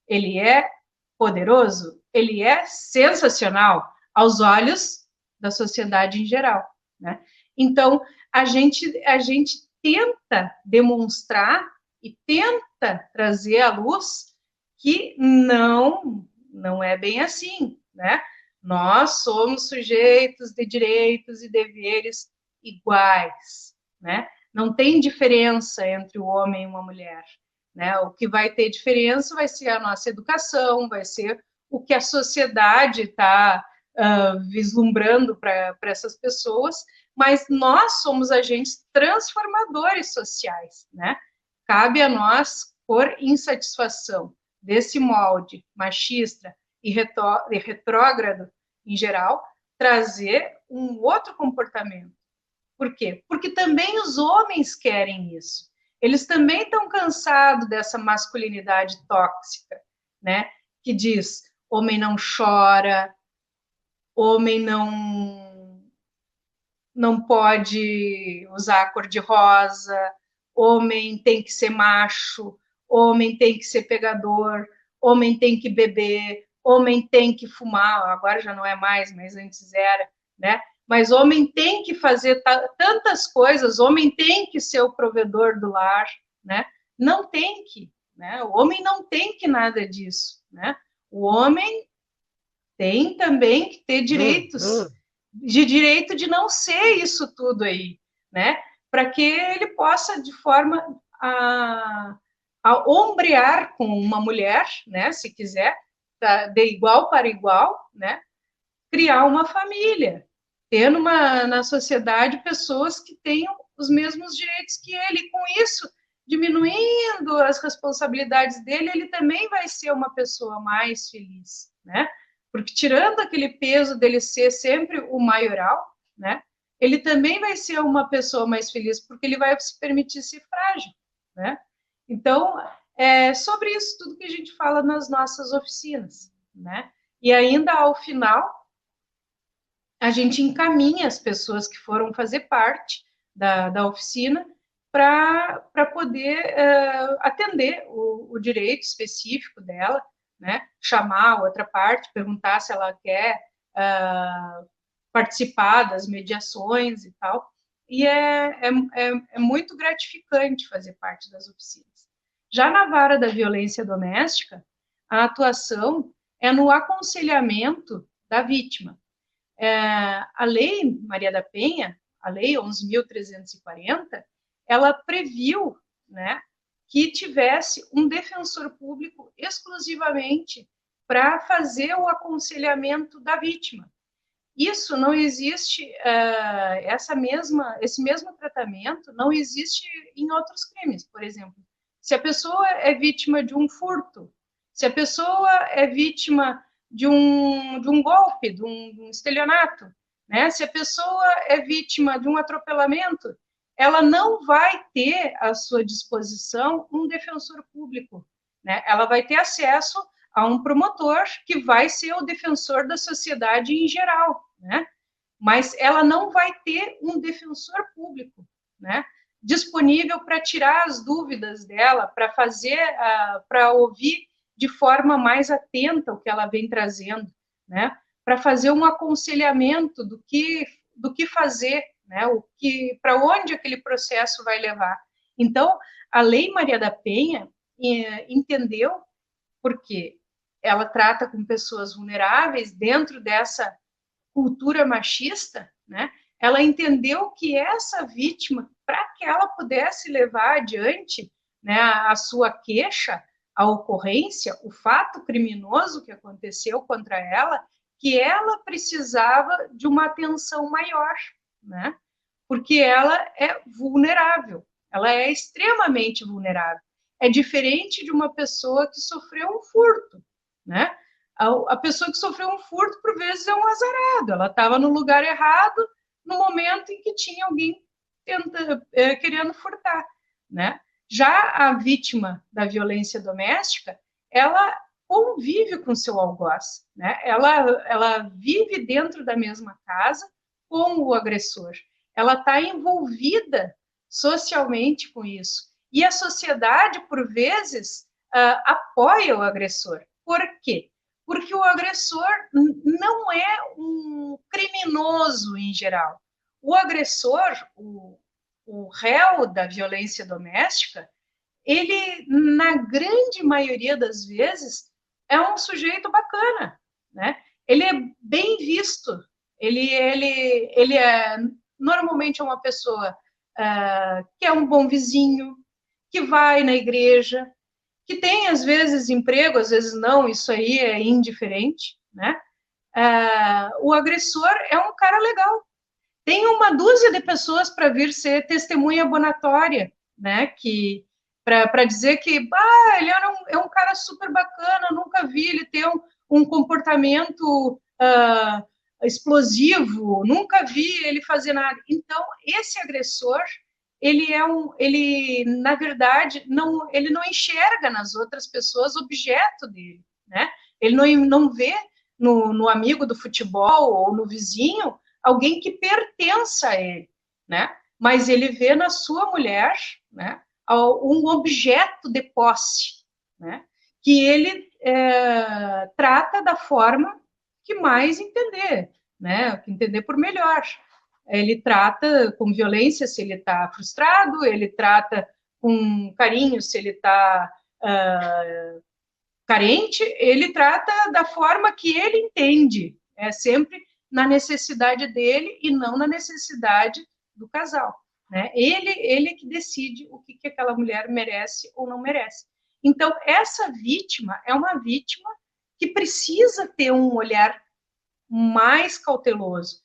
ele é poderoso, ele é sensacional aos olhos da sociedade em geral, né? Então, a gente tenta demonstrar e tenta trazer à luz que não é bem assim, né? Nós somos sujeitos de direitos e deveres iguais, né? Não tem diferença entre o homem e uma mulher, né? O que vai ter diferença vai ser a nossa educação, vai ser o que a sociedade está vislumbrando para essas pessoas, mas nós somos agentes transformadores sociais, né? Cabe a nós, por insatisfação desse molde machista e retrógrado em geral, trazer um outro comportamento. Por quê? Porque também os homens querem isso. Eles também estão cansados dessa masculinidade tóxica, né? Que diz, homem não chora, homem não pode usar cor de rosa, homem tem que ser macho, homem tem que ser pegador, homem tem que beber, homem tem que fumar, agora já não é mais, mas antes era, né? Mas homem tem que fazer tantas coisas, homem tem que ser o provedor do lar, né? Não tem que, né? O homem não tem que nada disso, né? O homem tem também que ter direitos, de direito de não ser isso tudo aí, né? Para que ele possa, de forma a ombrear com uma mulher, né? Se quiser, de igual para igual, né? Criar uma família, ter na sociedade pessoas que tenham os mesmos direitos que ele. Com isso, diminuindo as responsabilidades dele, ele também vai ser uma pessoa mais feliz, né? Porque tirando aquele peso dele ser sempre o maioral, né? Ele também vai ser uma pessoa mais feliz, porque ele vai se permitir ser frágil, né? Então, é sobre isso tudo que a gente fala nas nossas oficinas, né? E ainda ao final, a gente encaminha as pessoas que foram fazer parte da oficina para poder atender o direito específico dela, né? Chamar a outra parte, perguntar se ela quer participar das mediações e tal. E é muito gratificante fazer parte das oficinas. Já na vara da violência doméstica, a atuação é no aconselhamento da vítima. A Lei Maria da Penha, a Lei 11.340, ela previu, né, que tivesse um defensor público exclusivamente para fazer o aconselhamento da vítima. Isso não existe, esse mesmo tratamento não existe em outros crimes. Por exemplo, se a pessoa é vítima de um furto, se a pessoa é vítima de um golpe, de um estelionato, né? Se a pessoa é vítima de um atropelamento, ela não vai ter à sua disposição um defensor público, né? Ela vai ter acesso a um promotor que vai ser o defensor da sociedade em geral, né? Mas ela não vai ter um defensor público, né? Disponível para tirar as dúvidas dela, para fazer, para ouvir de forma mais atenta o que ela vem trazendo, né? Para fazer um aconselhamento do que fazer, né? Para onde aquele processo vai levar. Então, a Lei Maria da Penha entendeu, porque ela trata com pessoas vulneráveis dentro dessa cultura machista, né? Ela entendeu que essa vítima, para que ela pudesse levar adiante, né, a sua queixa, a ocorrência, o fato criminoso que aconteceu contra ela, que ela precisava de uma atenção maior, né? Porque ela é vulnerável, ela é extremamente vulnerável. É diferente de uma pessoa que sofreu um furto, né? A pessoa que sofreu um furto, por vezes, é um azarado. Ela estava no lugar errado no momento em que tinha alguém querendo furtar, né? Já a vítima da violência doméstica, ela convive com seu algoz, né? Ela vive dentro da mesma casa com o agressor. Ela está envolvida socialmente com isso. E a sociedade, por vezes, apoia o agressor. Por quê? Porque o agressor não é um criminoso em geral. O agressor, o réu da violência doméstica, ele, na grande maioria das vezes, é um sujeito bacana, né? Ele é bem visto, ele é normalmente uma pessoa que é um bom vizinho, que vai na igreja, que tem, às vezes, emprego, às vezes não, isso aí é indiferente, né? O agressor é um cara legal. Tem uma dúzia de pessoas para vir ser testemunha abonatória, né? Para dizer que ele é um cara super bacana, nunca vi ele ter um comportamento explosivo, nunca vi ele fazer nada. Então, esse agressor, ele na verdade, ele não enxerga nas outras pessoas objeto dele, né? Ele não vê no amigo do futebol ou no vizinho alguém que pertença a ele, né? Mas ele vê na sua mulher, né, um objeto de posse, né? Que ele trata da forma que mais entender, né? Que entender por melhor. Ele trata com violência se ele está frustrado, ele trata com carinho se ele está carente, ele trata da forma que ele entende, sempre na necessidade dele e não na necessidade do casal, né? Ele que decide o que aquela mulher merece ou não merece. Então, essa vítima é uma vítima que precisa ter um olhar mais cauteloso.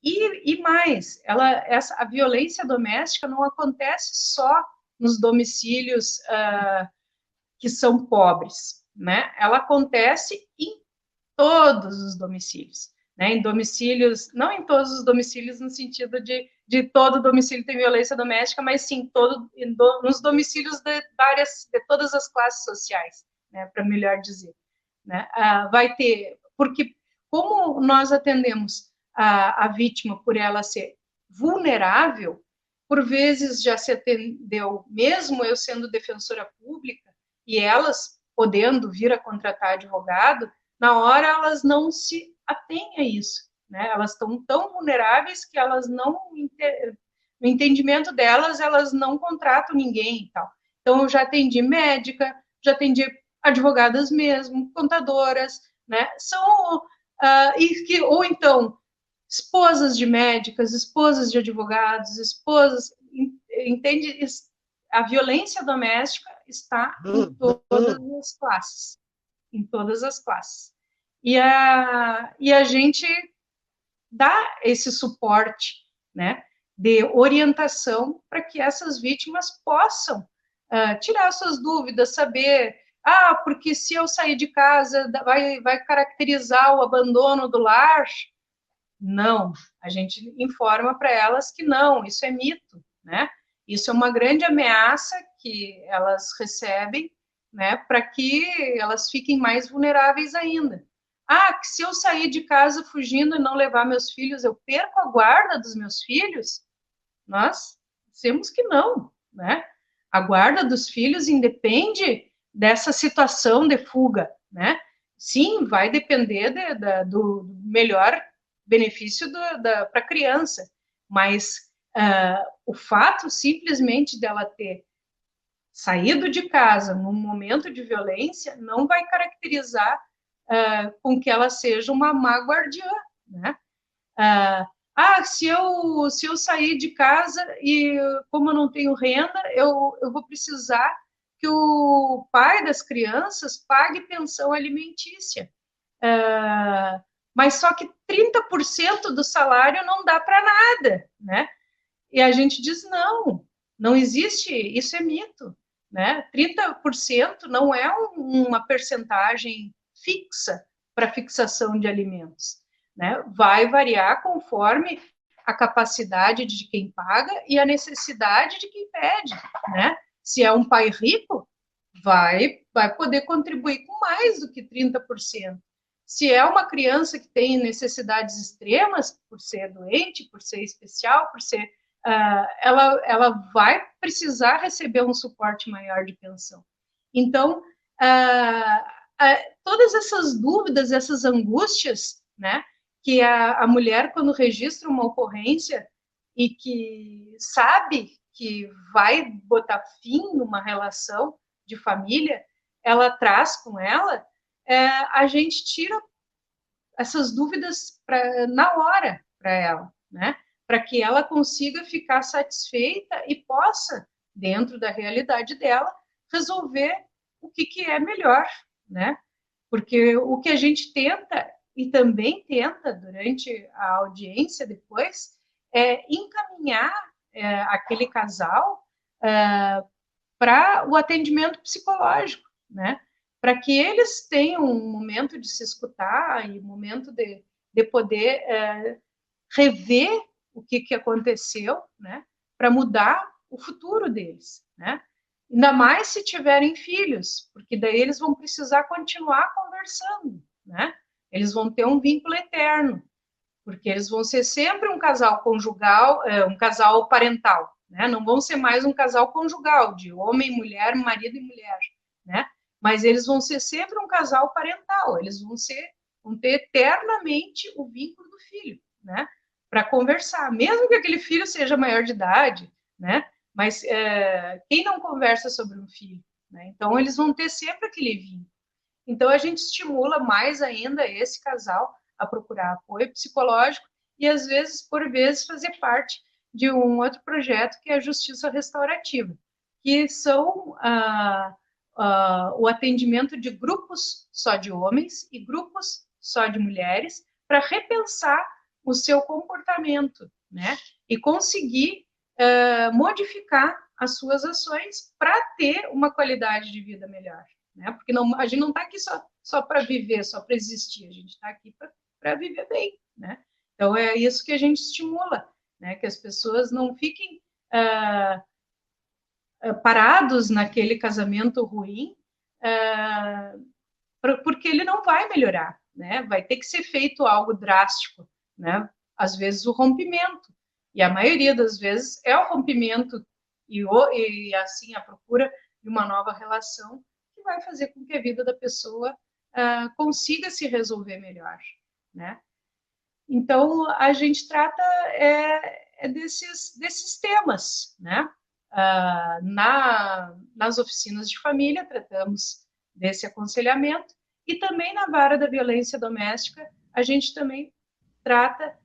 E mais, a violência doméstica não acontece só nos domicílios que são pobres, né? Ela acontece em todos os domicílios, né? Em domicílios, não em todos os domicílios no sentido de todo domicílio tem violência doméstica, mas sim nos domicílios de todas as classes sociais, né? Para melhor dizer, né? Vai ter, porque como nós atendemos a vítima por ela ser vulnerável, por vezes já se atendeu, mesmo eu sendo defensora pública, e elas podendo vir a contratar advogado, na hora elas não se atêm a isso, né? Elas estão tão vulneráveis que elas não, no entendimento delas, elas não contratam ninguém e tal. Então, eu já atendi médica, já atendi advogadas mesmo, contadoras, né? Ou então, esposas de médicas, esposas de advogados, esposas, entende? a violência doméstica está em todas as classes, em todas as classes. E a gente dá esse suporte, né, de orientação para que essas vítimas possam tirar suas dúvidas, saber, porque se eu sair de casa vai caracterizar o abandono do lar. Não, a gente informa para elas que não, isso é mito, né? Isso é uma grande ameaça que elas recebem, né, para que elas fiquem mais vulneráveis ainda. Que se eu sair de casa fugindo e não levar meus filhos, eu perco a guarda dos meus filhos? Nós dizemos que não, né? A guarda dos filhos independe dessa situação de fuga, né? Sim, vai depender do melhor benefício para a criança, mas o fato simplesmente dela ter saído de casa num momento de violência não vai caracterizar com que ela seja uma má guardiã, né? Se eu sair de casa e como eu não tenho renda, eu vou precisar que o pai das crianças pague pensão alimentícia. Mas só que 30% do salário não dá para nada, né? E a gente diz, não existe, isso é mito, né? 30% não é uma percentagem fixa para fixação de alimentos, né? Vai variar conforme a capacidade de quem paga e a necessidade de quem pede, né? Se é um pai rico, vai poder contribuir com mais do que 30%. Se é uma criança que tem necessidades extremas, por ser doente, por ser especial, por ser... ela vai precisar receber um suporte maior de pensão. Então, todas essas dúvidas, essas angústias, né, que a mulher, quando registra uma ocorrência e que sabe que vai botar fim numa relação de família, ela traz com ela, a gente tira essas dúvidas na hora para ela, né? Para que ela consiga ficar satisfeita e possa, dentro da realidade dela, resolver o que é melhor, né? Porque o que a gente tenta, e também tenta durante a audiência depois, é encaminhar aquele casal para o atendimento psicológico, né? Para que eles tenham um momento de se escutar e um momento de poder rever o que aconteceu, né? Para mudar o futuro deles, né? Ainda mais se tiverem filhos, porque daí eles vão precisar continuar conversando, né? Eles vão ter um vínculo eterno, porque eles vão ser sempre um casal conjugal, um casal parental, né? Não vão ser mais um casal conjugal, de homem e mulher, marido e mulher, né? Mas eles vão ser sempre um casal parental, eles vão ter eternamente o vínculo do filho, né? Para conversar, mesmo que aquele filho seja maior de idade, né? Mas quem não conversa sobre um filho, né? Então eles vão ter sempre aquele vínculo. Então a gente estimula mais ainda esse casal a procurar apoio psicológico e às vezes, por vezes, fazer parte de um outro projeto que é a Justiça Restaurativa, que são o atendimento de grupos só de homens e grupos só de mulheres para repensar o seu comportamento, né? E conseguir modificar as suas ações para ter uma qualidade de vida melhor, né? Porque a gente não está aqui só para viver, só para existir, a gente está aqui para viver bem, né? Então é isso que a gente estimula, né? Que as pessoas não fiquem parados naquele casamento ruim, porque ele não vai melhorar, né? Vai ter que ser feito algo drástico, né? Às vezes o rompimento, e a maioria das vezes é o rompimento e assim a procura de uma nova relação que vai fazer com que a vida da pessoa consiga se resolver melhor, né? Então a gente trata desses temas, né? Nas oficinas de família tratamos desse aconselhamento e também na vara da violência doméstica a gente também trata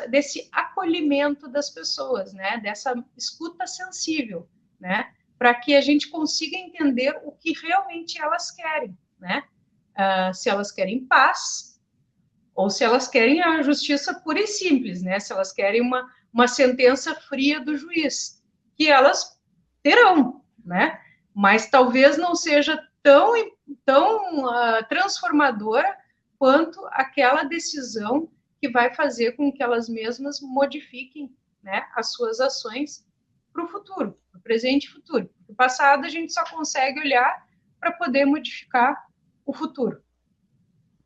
desse acolhimento das pessoas, né? Dessa escuta sensível, né? para que a gente consiga entender o que realmente elas querem, né? Se elas querem paz, ou se elas querem a justiça pura e simples, né? Se elas querem uma sentença fria do juiz, que elas terão, né? Mas talvez não seja tão transformadora quanto aquela decisão que vai fazer com que elas mesmas modifiquem, né, as suas ações para o futuro, para o presente e futuro. No passado, a gente só consegue olhar para poder modificar o futuro.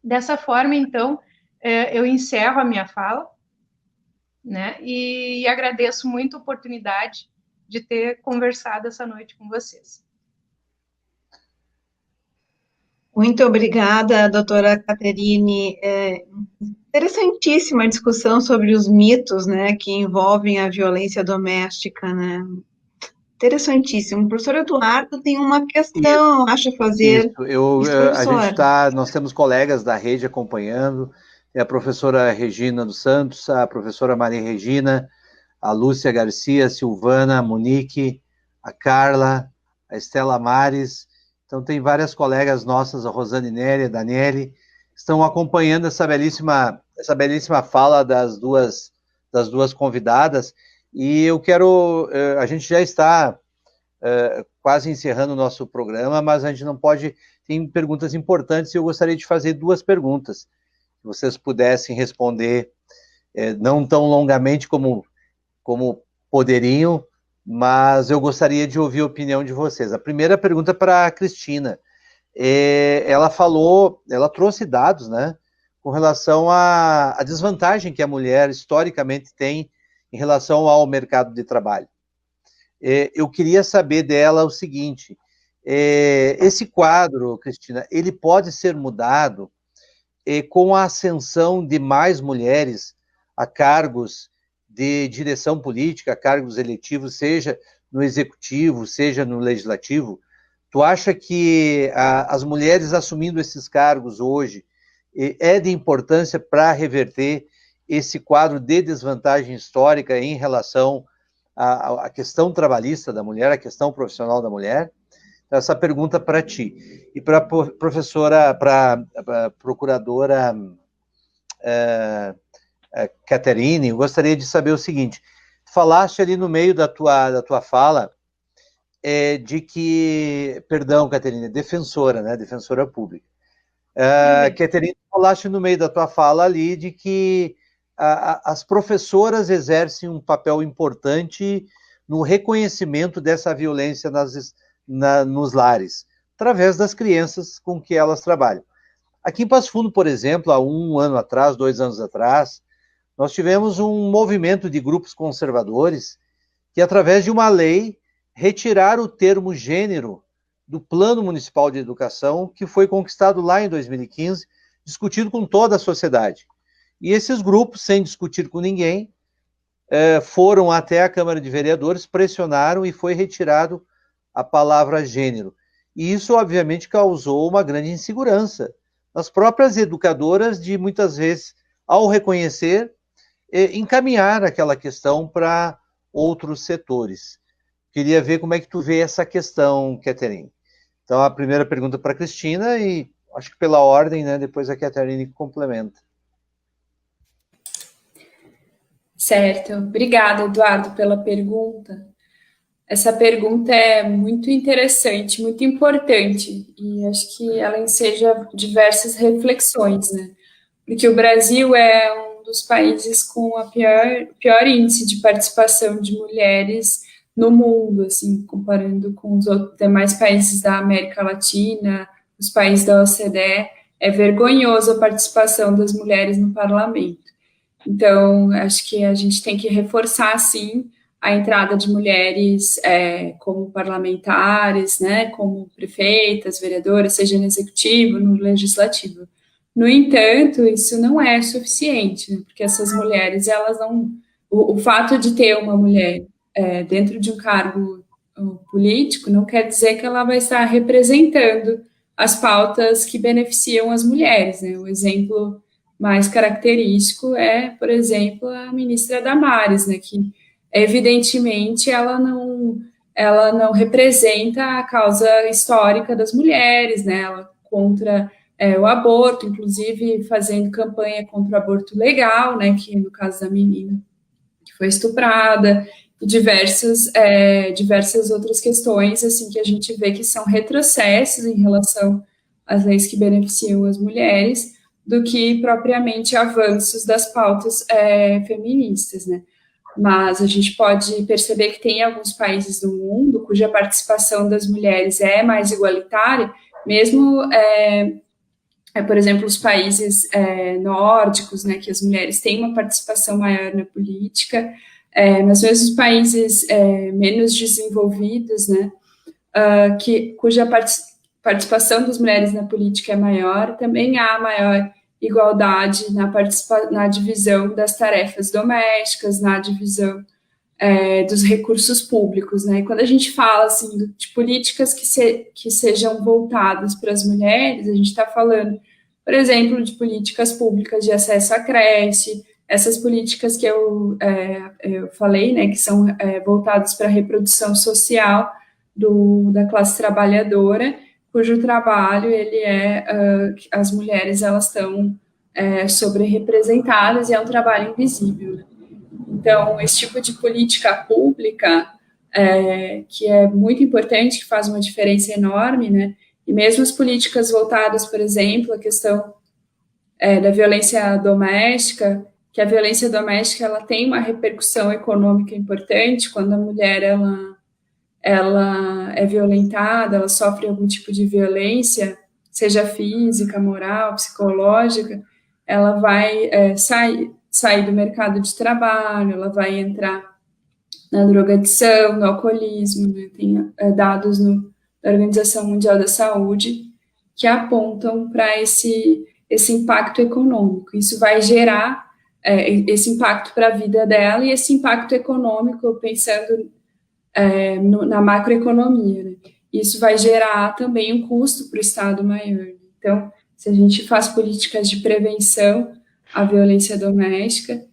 Dessa forma, então, eu encerro a minha fala, né, e agradeço muito a oportunidade de ter conversado essa noite com vocês. Muito obrigada, doutora Caterine. Interessantíssima a discussão sobre os mitos, né, que envolvem a violência doméstica, né? Interessantíssimo. O professor Eduardo tem uma questão, acho, a fazer. Nós temos colegas da rede acompanhando, tem a professora Regina dos Santos, a professora Maria Regina, a Lúcia Garcia, a Silvana, a Monique, a Carla, a Estela Mares. Então, tem várias colegas nossas, a Rosane Nery, a Daniele, estão acompanhando essa belíssima fala das duas convidadas. E eu quero... A gente já está quase encerrando o nosso programa, mas a gente não pode... Tem perguntas importantes e eu gostaria de fazer 2 perguntas. Se vocês pudessem responder, não tão longamente como poderiam, mas eu gostaria de ouvir a opinião de vocês. A primeira pergunta para a Cristina. Ela trouxe dados, né, com relação à desvantagem que a mulher historicamente tem em relação ao mercado de trabalho. Eu queria saber dela o seguinte, esse quadro, Cristina, ele pode ser mudado com a ascensão de mais mulheres a cargos de direção política, cargos eletivos, seja no executivo, seja no legislativo? Tu acha que as mulheres assumindo esses cargos hoje é de importância para reverter esse quadro de desvantagem histórica em relação à questão trabalhista da mulher, à questão profissional da mulher? Então, essa pergunta para ti. E para a professora, para a procuradora Caterine, eu gostaria de saber o seguinte: falaste ali no meio da tua fala de que, perdão, Caterine, defensora, né, defensora pública. Caterine, falaste no meio da tua fala ali de que as professoras exercem um papel importante no reconhecimento dessa violência nos lares, através das crianças com que elas trabalham. Aqui em Passo Fundo, por exemplo, há 1 ano atrás, 2 anos atrás, nós tivemos um movimento de grupos conservadores que, através de uma lei, retiraram o termo gênero do Plano Municipal de Educação, que foi conquistado lá em 2015, discutido com toda a sociedade. E esses grupos, sem discutir com ninguém, foram até a Câmara de Vereadores, pressionaram e foi retirado a palavra gênero. E isso, obviamente, causou uma grande insegurança nas próprias educadoras de, muitas vezes, ao reconhecer, encaminhar aquela questão para outros setores. Queria ver como é que tu vê essa questão, Caterine. Então, a primeira pergunta para a Cristina e acho que pela ordem, né, depois a Caterine complementa. Certo. Obrigada, Eduardo, pela pergunta. Essa pergunta é muito interessante, muito importante, e acho que ela enseja diversas reflexões, né? Porque o Brasil é um dos países com o pior índice de participação de mulheres no mundo, assim, comparando com os outros demais países da América Latina, os países da OCDE, é vergonhoso a participação das mulheres no parlamento. Então, acho que a gente tem que reforçar, sim, a entrada de mulheres como parlamentares, né, como prefeitas, vereadoras, seja no executivo, no legislativo. No entanto, isso não é suficiente, né, porque essas mulheres, elas não... O fato de ter uma mulher dentro de um cargo político não quer dizer que ela vai estar representando as pautas que beneficiam as mulheres, né? O exemplo mais característico é, por exemplo, a ministra Damares, né, que evidentemente ela não ela não representa a causa histórica das mulheres, né? Ela contra o aborto, inclusive fazendo campanha contra o aborto legal, né? Que no caso da menina que foi estuprada, e diversas outras questões assim que a gente vê que são retrocessos em relação às leis que beneficiam as mulheres, do que propriamente avanços das pautas feministas, né? Mas a gente pode perceber que tem alguns países do mundo cuja participação das mulheres é mais igualitária, mesmo, por exemplo, os países nórdicos, né, que as mulheres têm uma participação maior na política, mas mesmo os países menos desenvolvidos, né, cuja participação das mulheres na política é maior, também há maior igualdade na divisão das tarefas domésticas, na divisão dos recursos públicos, né? E quando a gente fala assim de políticas que sejam voltadas para as mulheres, a gente está falando, por exemplo, de políticas públicas de acesso à creche, essas políticas que eu falei, né, que são voltadas para a reprodução social da classe trabalhadora, cujo trabalho as mulheres elas estão sobre-representadas e é um trabalho invisível. Então, esse tipo de política pública que é muito importante, que faz uma diferença enorme, né? E mesmo as políticas voltadas, por exemplo, à questão da violência doméstica, que a violência doméstica ela tem uma repercussão econômica importante quando a mulher ela é violentada, ela sofre algum tipo de violência, seja física, moral, psicológica, ela vai sair do mercado de trabalho, ela vai entrar na drogadição, no alcoolismo, né? Tem dados da Organização Mundial da Saúde que apontam para esse impacto econômico. Isso vai gerar esse impacto para a vida dela e esse impacto econômico, pensando na macroeconomia, né? Isso vai gerar também um custo para o Estado maior. Então, se a gente faz políticas de prevenção à violência doméstica,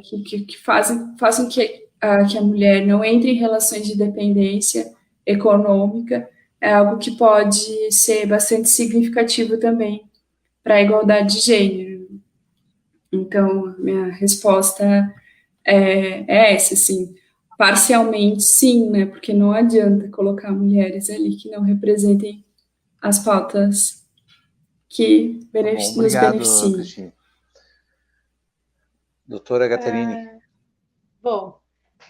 que façam que a mulher não entre em relações de dependência econômica, é algo que pode ser bastante significativo também para a igualdade de gênero. Então, minha resposta é essa, assim. Parcialmente, sim, né? Porque não adianta colocar mulheres ali que não representem as pautas que nos beneficiam. Cristina. Doutora Caterine.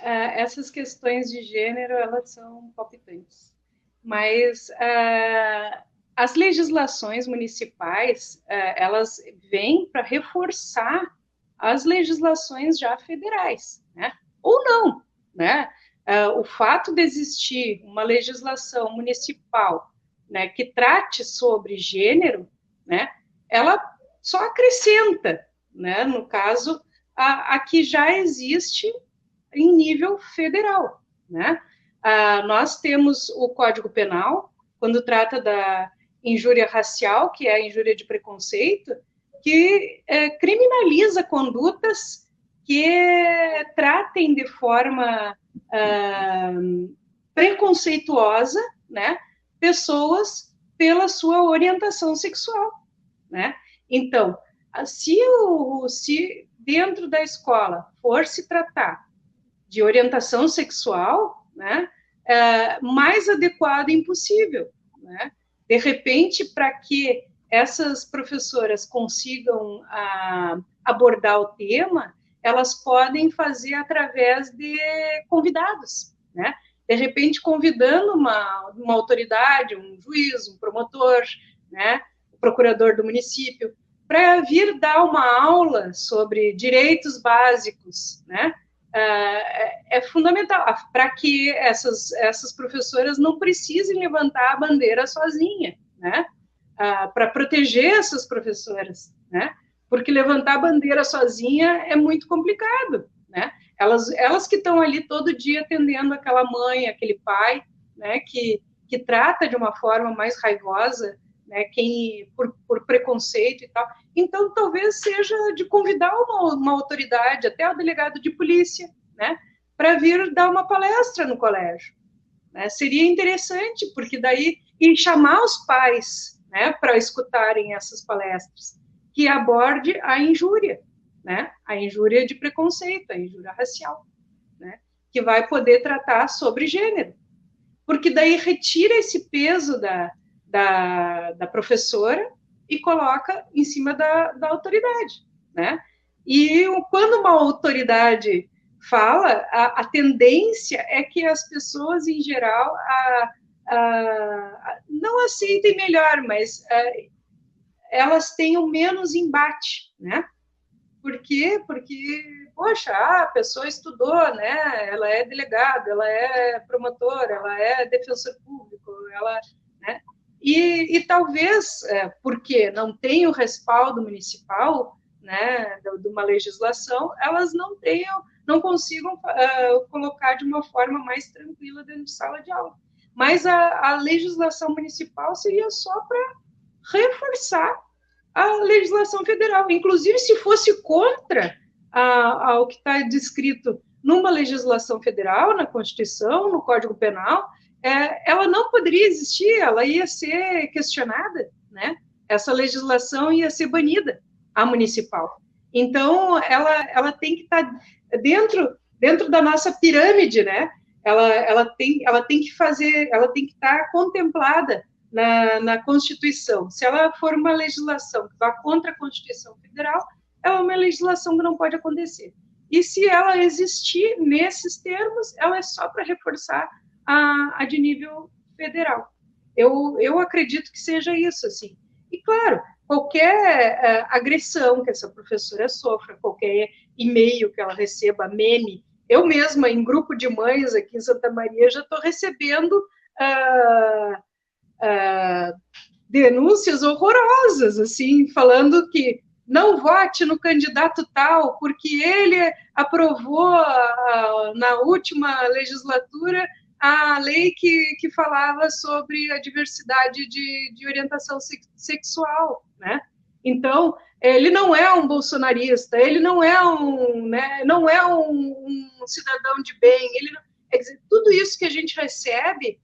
Essas questões de gênero, elas são palpitantes. Mas as legislações municipais, elas vêm para reforçar as legislações já federais, né? Ou não, né? O fato de existir uma legislação municipal, né, que trate sobre gênero, né, ela só acrescenta, né, no caso, a que já existe em nível federal, né? Nós temos o Código Penal, quando trata da injúria racial, que é a injúria de preconceito, que criminaliza condutas que tratem de forma preconceituosa, né, pessoas pela sua orientação sexual, né? Então, se dentro da escola for se tratar de orientação sexual, né, mais adequado impossível, né? De repente, para que essas professoras consigam abordar o tema, elas podem fazer através de convidados, né? De repente, convidando uma autoridade, um juiz, um promotor, né, o procurador do município, para vir dar uma aula sobre direitos básicos, né? É fundamental para que essas professoras não precisem levantar a bandeira sozinha, né? Para proteger essas professoras, né? Porque levantar a bandeira sozinha é muito complicado, né? Elas que estão ali todo dia atendendo aquela mãe, aquele pai, né? Que trata de uma forma mais raivosa, né? Por preconceito e tal. Então, talvez seja de convidar uma autoridade, até o delegado de polícia, né? para vir dar uma palestra no colégio. Né? Seria interessante, porque daí, e chamar os pais, né, para escutarem essas palestras, que aborde a injúria, né, a injúria de preconceito, a injúria racial, né, que vai poder tratar sobre gênero, porque daí retira esse peso da professora e coloca em cima da autoridade, né, e quando uma autoridade fala, a tendência é que as pessoas, em geral, não aceitem melhor, mas elas tenham menos embate, né? Por quê? Porque, poxa, a pessoa estudou, né? Ela é delegada, ela é promotora, ela é defensor público, ela, né? E talvez, porque não tem o respaldo municipal, né, de uma legislação, elas não consigam colocar de uma forma mais tranquila dentro de sala de aula. Mas a legislação municipal seria só para reforçar a legislação federal. Inclusive, se fosse contra ao que está descrito numa legislação federal, na Constituição, no Código Penal, ela não poderia existir, ela ia ser questionada, né? Essa legislação ia ser banida, a municipal. Então, ela tem que estar dentro da nossa pirâmide, né? Ela tem que estar contemplada na Constituição. Se ela for uma legislação que vá contra a Constituição Federal, é uma legislação que não pode acontecer. E se ela existir nesses termos, ela é só para reforçar a de nível federal. Eu acredito que seja isso, assim. E, claro, qualquer agressão que essa professora sofra, qualquer e-mail que ela receba, meme, eu mesma, em grupo de mães aqui em Santa Maria, já estou recebendo denúncias horrorosas, assim, falando que não vote no candidato tal, porque ele aprovou na última legislatura a lei que falava sobre a diversidade de orientação sexual, né? Então, ele não é um bolsonarista, ele não é um cidadão de bem, quer dizer, tudo isso que a gente recebe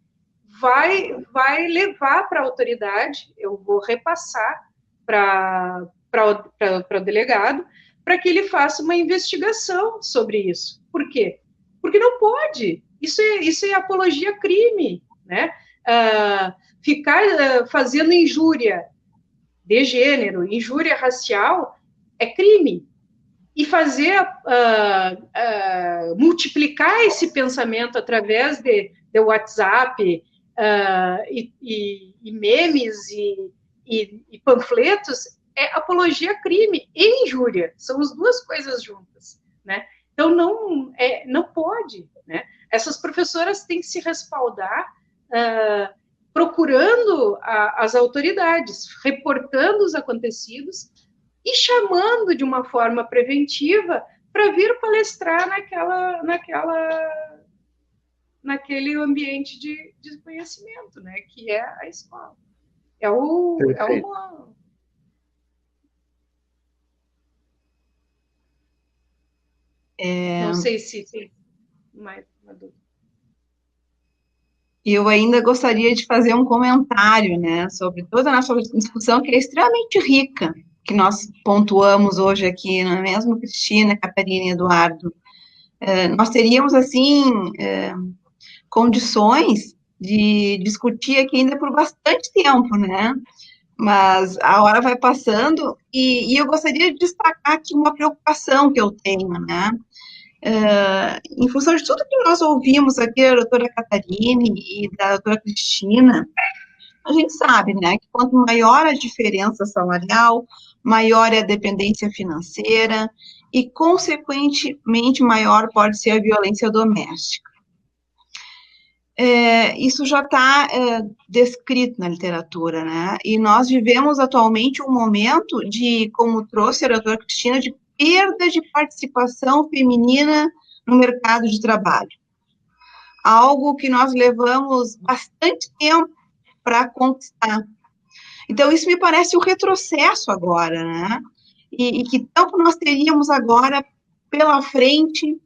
vai levar para a autoridade, eu vou repassar para o delegado, para que ele faça uma investigação sobre isso. Por quê? Porque não pode. Isso é apologia a crime, né? Ficar fazendo injúria de gênero, injúria racial, é crime. E fazer, multiplicar esse pensamento através de WhatsApp, e memes e panfletos, é apologia a crime e injúria, são as duas coisas juntas, né? Então, não pode, né? Essas professoras têm que se respaldar procurando as autoridades, reportando os acontecidos e chamando de uma forma preventiva para vir palestrar naquele ambiente de conhecimento, né, que é a escola. Não sei se tem mais uma dúvida. Eu ainda gostaria de fazer um comentário, né, sobre toda a nossa discussão, que é extremamente rica, que nós pontuamos hoje aqui, não é mesmo, Cristina, Catarina e Eduardo? Nós teríamos, assim, condições de discutir aqui ainda por bastante tempo, né? Mas a hora vai passando e eu gostaria de destacar aqui uma preocupação que eu tenho, né? Em função de tudo que nós ouvimos aqui da doutora Catarine e da doutora Cristina, a gente sabe, né, que quanto maior a diferença salarial, maior é a dependência financeira e, consequentemente, maior pode ser a violência doméstica. Isso já está descrito na literatura, né? E nós vivemos atualmente um momento de, como trouxe a doutora Cristina, de perda de participação feminina no mercado de trabalho. Algo que nós levamos bastante tempo para conquistar. Então, isso me parece um retrocesso agora, né? E que tanto nós teríamos agora pela frente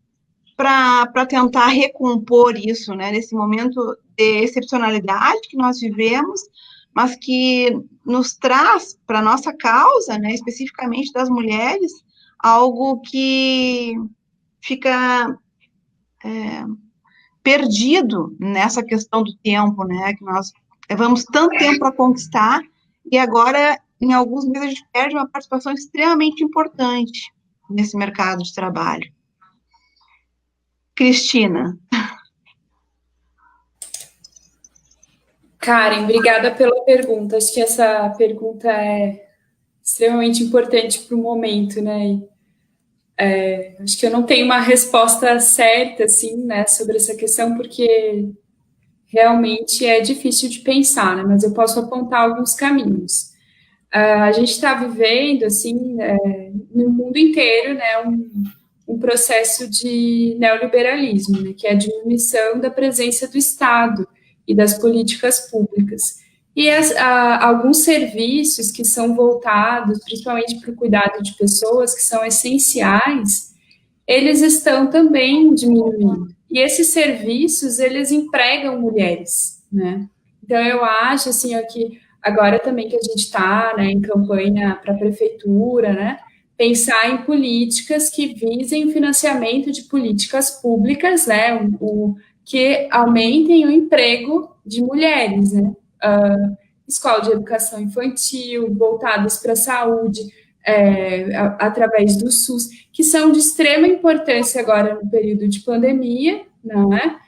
para tentar recompor isso, né, nesse momento de excepcionalidade que nós vivemos, mas que nos traz para a nossa causa, né, especificamente das mulheres, algo que fica perdido nessa questão do tempo, né, que nós levamos tanto tempo para conquistar, e agora, em alguns meses, a gente perde uma participação extremamente importante nesse mercado de trabalho. Cristina. Karen, obrigada pela pergunta. Acho que essa pergunta é extremamente importante para o momento, né? Acho que eu não tenho uma resposta certa, assim, né, sobre essa questão, porque realmente é difícil de pensar, né? Mas eu posso apontar alguns caminhos. A gente está vivendo, assim, no mundo inteiro, né, um processo de neoliberalismo, né, que é a diminuição da presença do Estado e das políticas públicas. E alguns serviços que são voltados, principalmente para o cuidado de pessoas, que são essenciais, eles estão também diminuindo. E esses serviços, eles empregam mulheres, né? Então, eu acho, assim, que agora também que a gente está, né, em campanha para a prefeitura, né, pensar em políticas que visem o financiamento de políticas públicas, né, que aumentem o emprego de mulheres, né, escola de educação infantil, voltadas para a saúde, através do SUS, que são de extrema importância agora no período de pandemia, não é?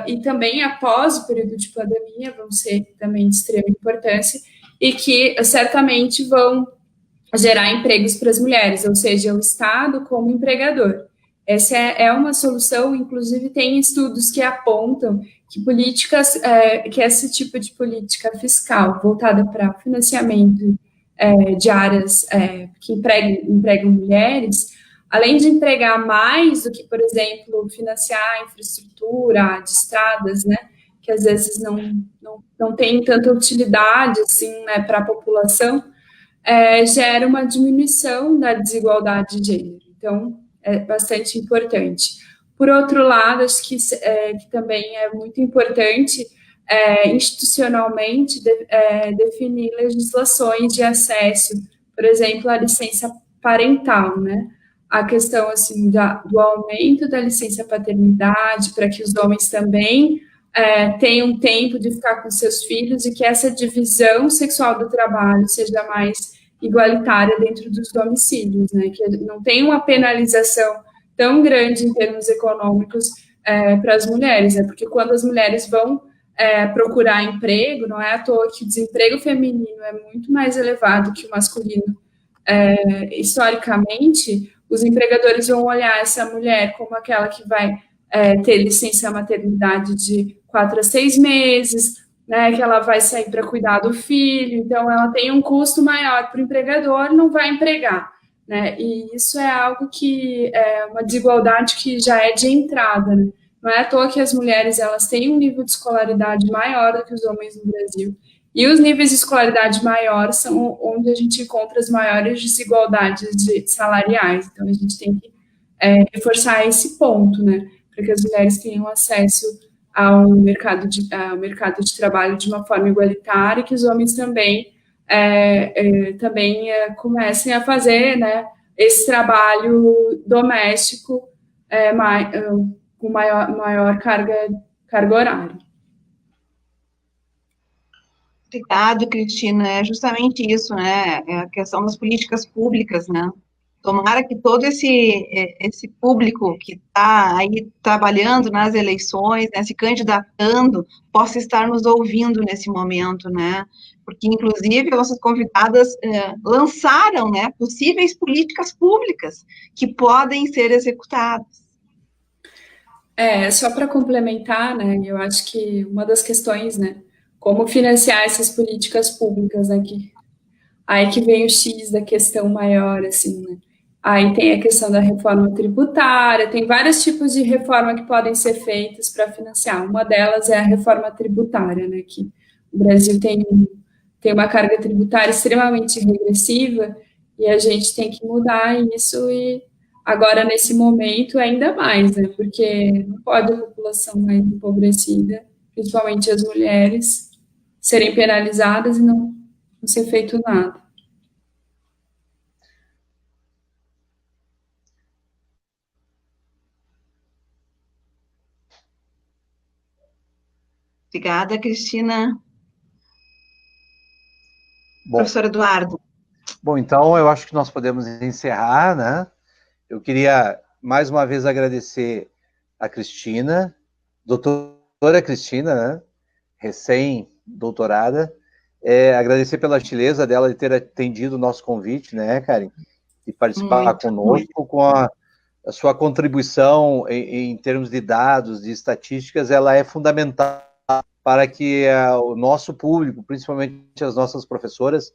E também após o período de pandemia vão ser também de extrema importância e que certamente vão gerar empregos para as mulheres, ou seja, o Estado como empregador. Essa é uma solução, inclusive tem estudos que apontam que políticas, que esse tipo de política fiscal voltada para financiamento de áreas que empregam mulheres, além de empregar mais do que, por exemplo, financiar a infraestrutura de estradas, né, que às vezes não tem tanta utilidade assim, né, para a população, gera uma diminuição da desigualdade de gênero. Então, é bastante importante. Por outro lado, acho que também é muito importante institucionalmente definir legislações de acesso, por exemplo, à licença parental, né? A questão assim do aumento da licença paternidade para que os homens também tenham tempo de ficar com seus filhos e que essa divisão sexual do trabalho seja mais igualitária dentro dos domicílios, né? Que não tem uma penalização tão grande em termos econômicos para as mulheres, né? Porque quando as mulheres vão procurar emprego, não é à toa que o desemprego feminino é muito mais elevado que o masculino. Historicamente, os empregadores vão olhar essa mulher como aquela que vai ter licença maternidade de 4 a 6 meses, né, que ela vai sair para cuidar do filho, então ela tem um custo maior para o empregador, não vai empregar, né, e isso é algo que é uma desigualdade que já é de entrada, né? Não é à toa que as mulheres elas têm um nível de escolaridade maior do que os homens no Brasil, e os níveis de escolaridade maior são onde a gente encontra as maiores desigualdades salariais, então a gente tem que reforçar esse ponto, né, para que as mulheres tenham acesso ao mercado de trabalho de uma forma igualitária e que os homens também comecem a fazer, né, esse trabalho doméstico com maior carga horária. Obrigado, Cristina. É justamente isso, né? É a questão das políticas públicas, né? Tomara que todo esse público que está aí trabalhando nas eleições, né, se candidatando, possa estar nos ouvindo nesse momento, né? Porque, inclusive, nossas convidadas lançaram, né, possíveis políticas públicas que podem ser executadas. Só para complementar, né, eu acho que uma das questões, né, como financiar essas políticas públicas, né, aí que vem o X da questão maior, assim, né, aí tem a questão da reforma tributária, tem vários tipos de reforma que podem ser feitas para financiar, uma delas é a reforma tributária, né, que o Brasil tem uma carga tributária extremamente regressiva, e a gente tem que mudar isso e Agora, nesse momento, ainda mais, né? Porque não pode a população mais empobrecida, principalmente as mulheres, serem penalizadas e não ser feito nada. Obrigada, Cristina. Bom, professor Eduardo. Bom, então eu acho que nós podemos encerrar, né? Eu queria mais uma vez agradecer a Cristina, doutora Cristina, né? Recém-doutorada, agradecer pela gentileza dela de ter atendido o nosso convite, né, Karen? De participar conosco, com a sua contribuição em termos de dados, de estatísticas, ela é fundamental para que o nosso público, principalmente as nossas professoras,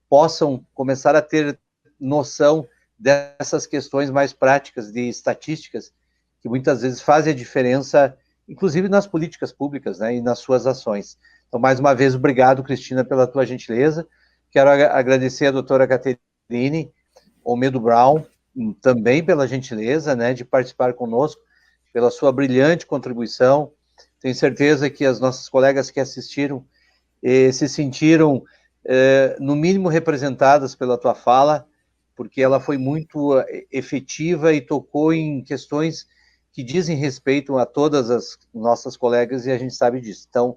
possam começar a ter noção dessas questões mais práticas de estatísticas, que muitas vezes fazem a diferença, inclusive nas políticas públicas, né, e nas suas ações. Então, mais uma vez, obrigado, Cristina, pela tua gentileza. Quero agradecer a doutora Caterine Olmedo Brown, também pela gentileza, né, de participar conosco, pela sua brilhante contribuição. Tenho certeza que as nossas colegas que assistiram se sentiram, no mínimo, representadas pela tua fala, porque ela foi muito efetiva e tocou em questões que dizem respeito a todas as nossas colegas, e a gente sabe disso. Então,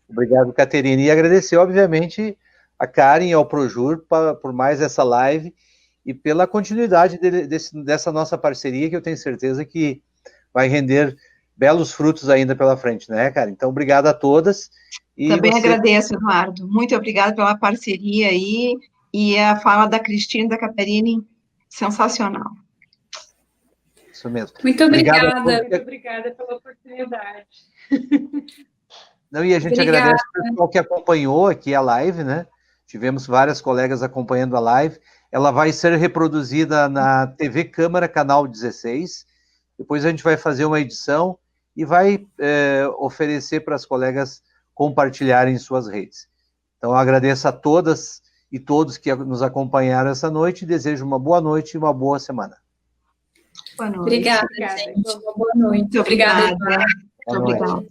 obrigado, Caterina, e agradecer, obviamente, a Karen e ao Projur por mais essa live e pela continuidade dessa nossa parceria, que eu tenho certeza que vai render belos frutos ainda pela frente, né, Karen? Então, obrigado a todas. E também agradeço, Eduardo. Muito obrigada pela parceria aí, e a fala da Cristina e da Caterine, sensacional. Isso mesmo. Muito obrigada. Muito obrigada pela oportunidade. Não, e a gente agradece o pessoal que acompanhou aqui a live, né? Tivemos várias colegas acompanhando a live. Ela vai ser reproduzida na TV Câmara, canal 16. Depois a gente vai fazer uma edição e vai oferecer para as colegas compartilharem em suas redes. Então, eu agradeço a todas e todos que nos acompanharam essa noite e desejo uma boa noite e uma boa semana. Boa noite. Obrigada, gente. Uma boa noite. Muito obrigada. Muito obrigada.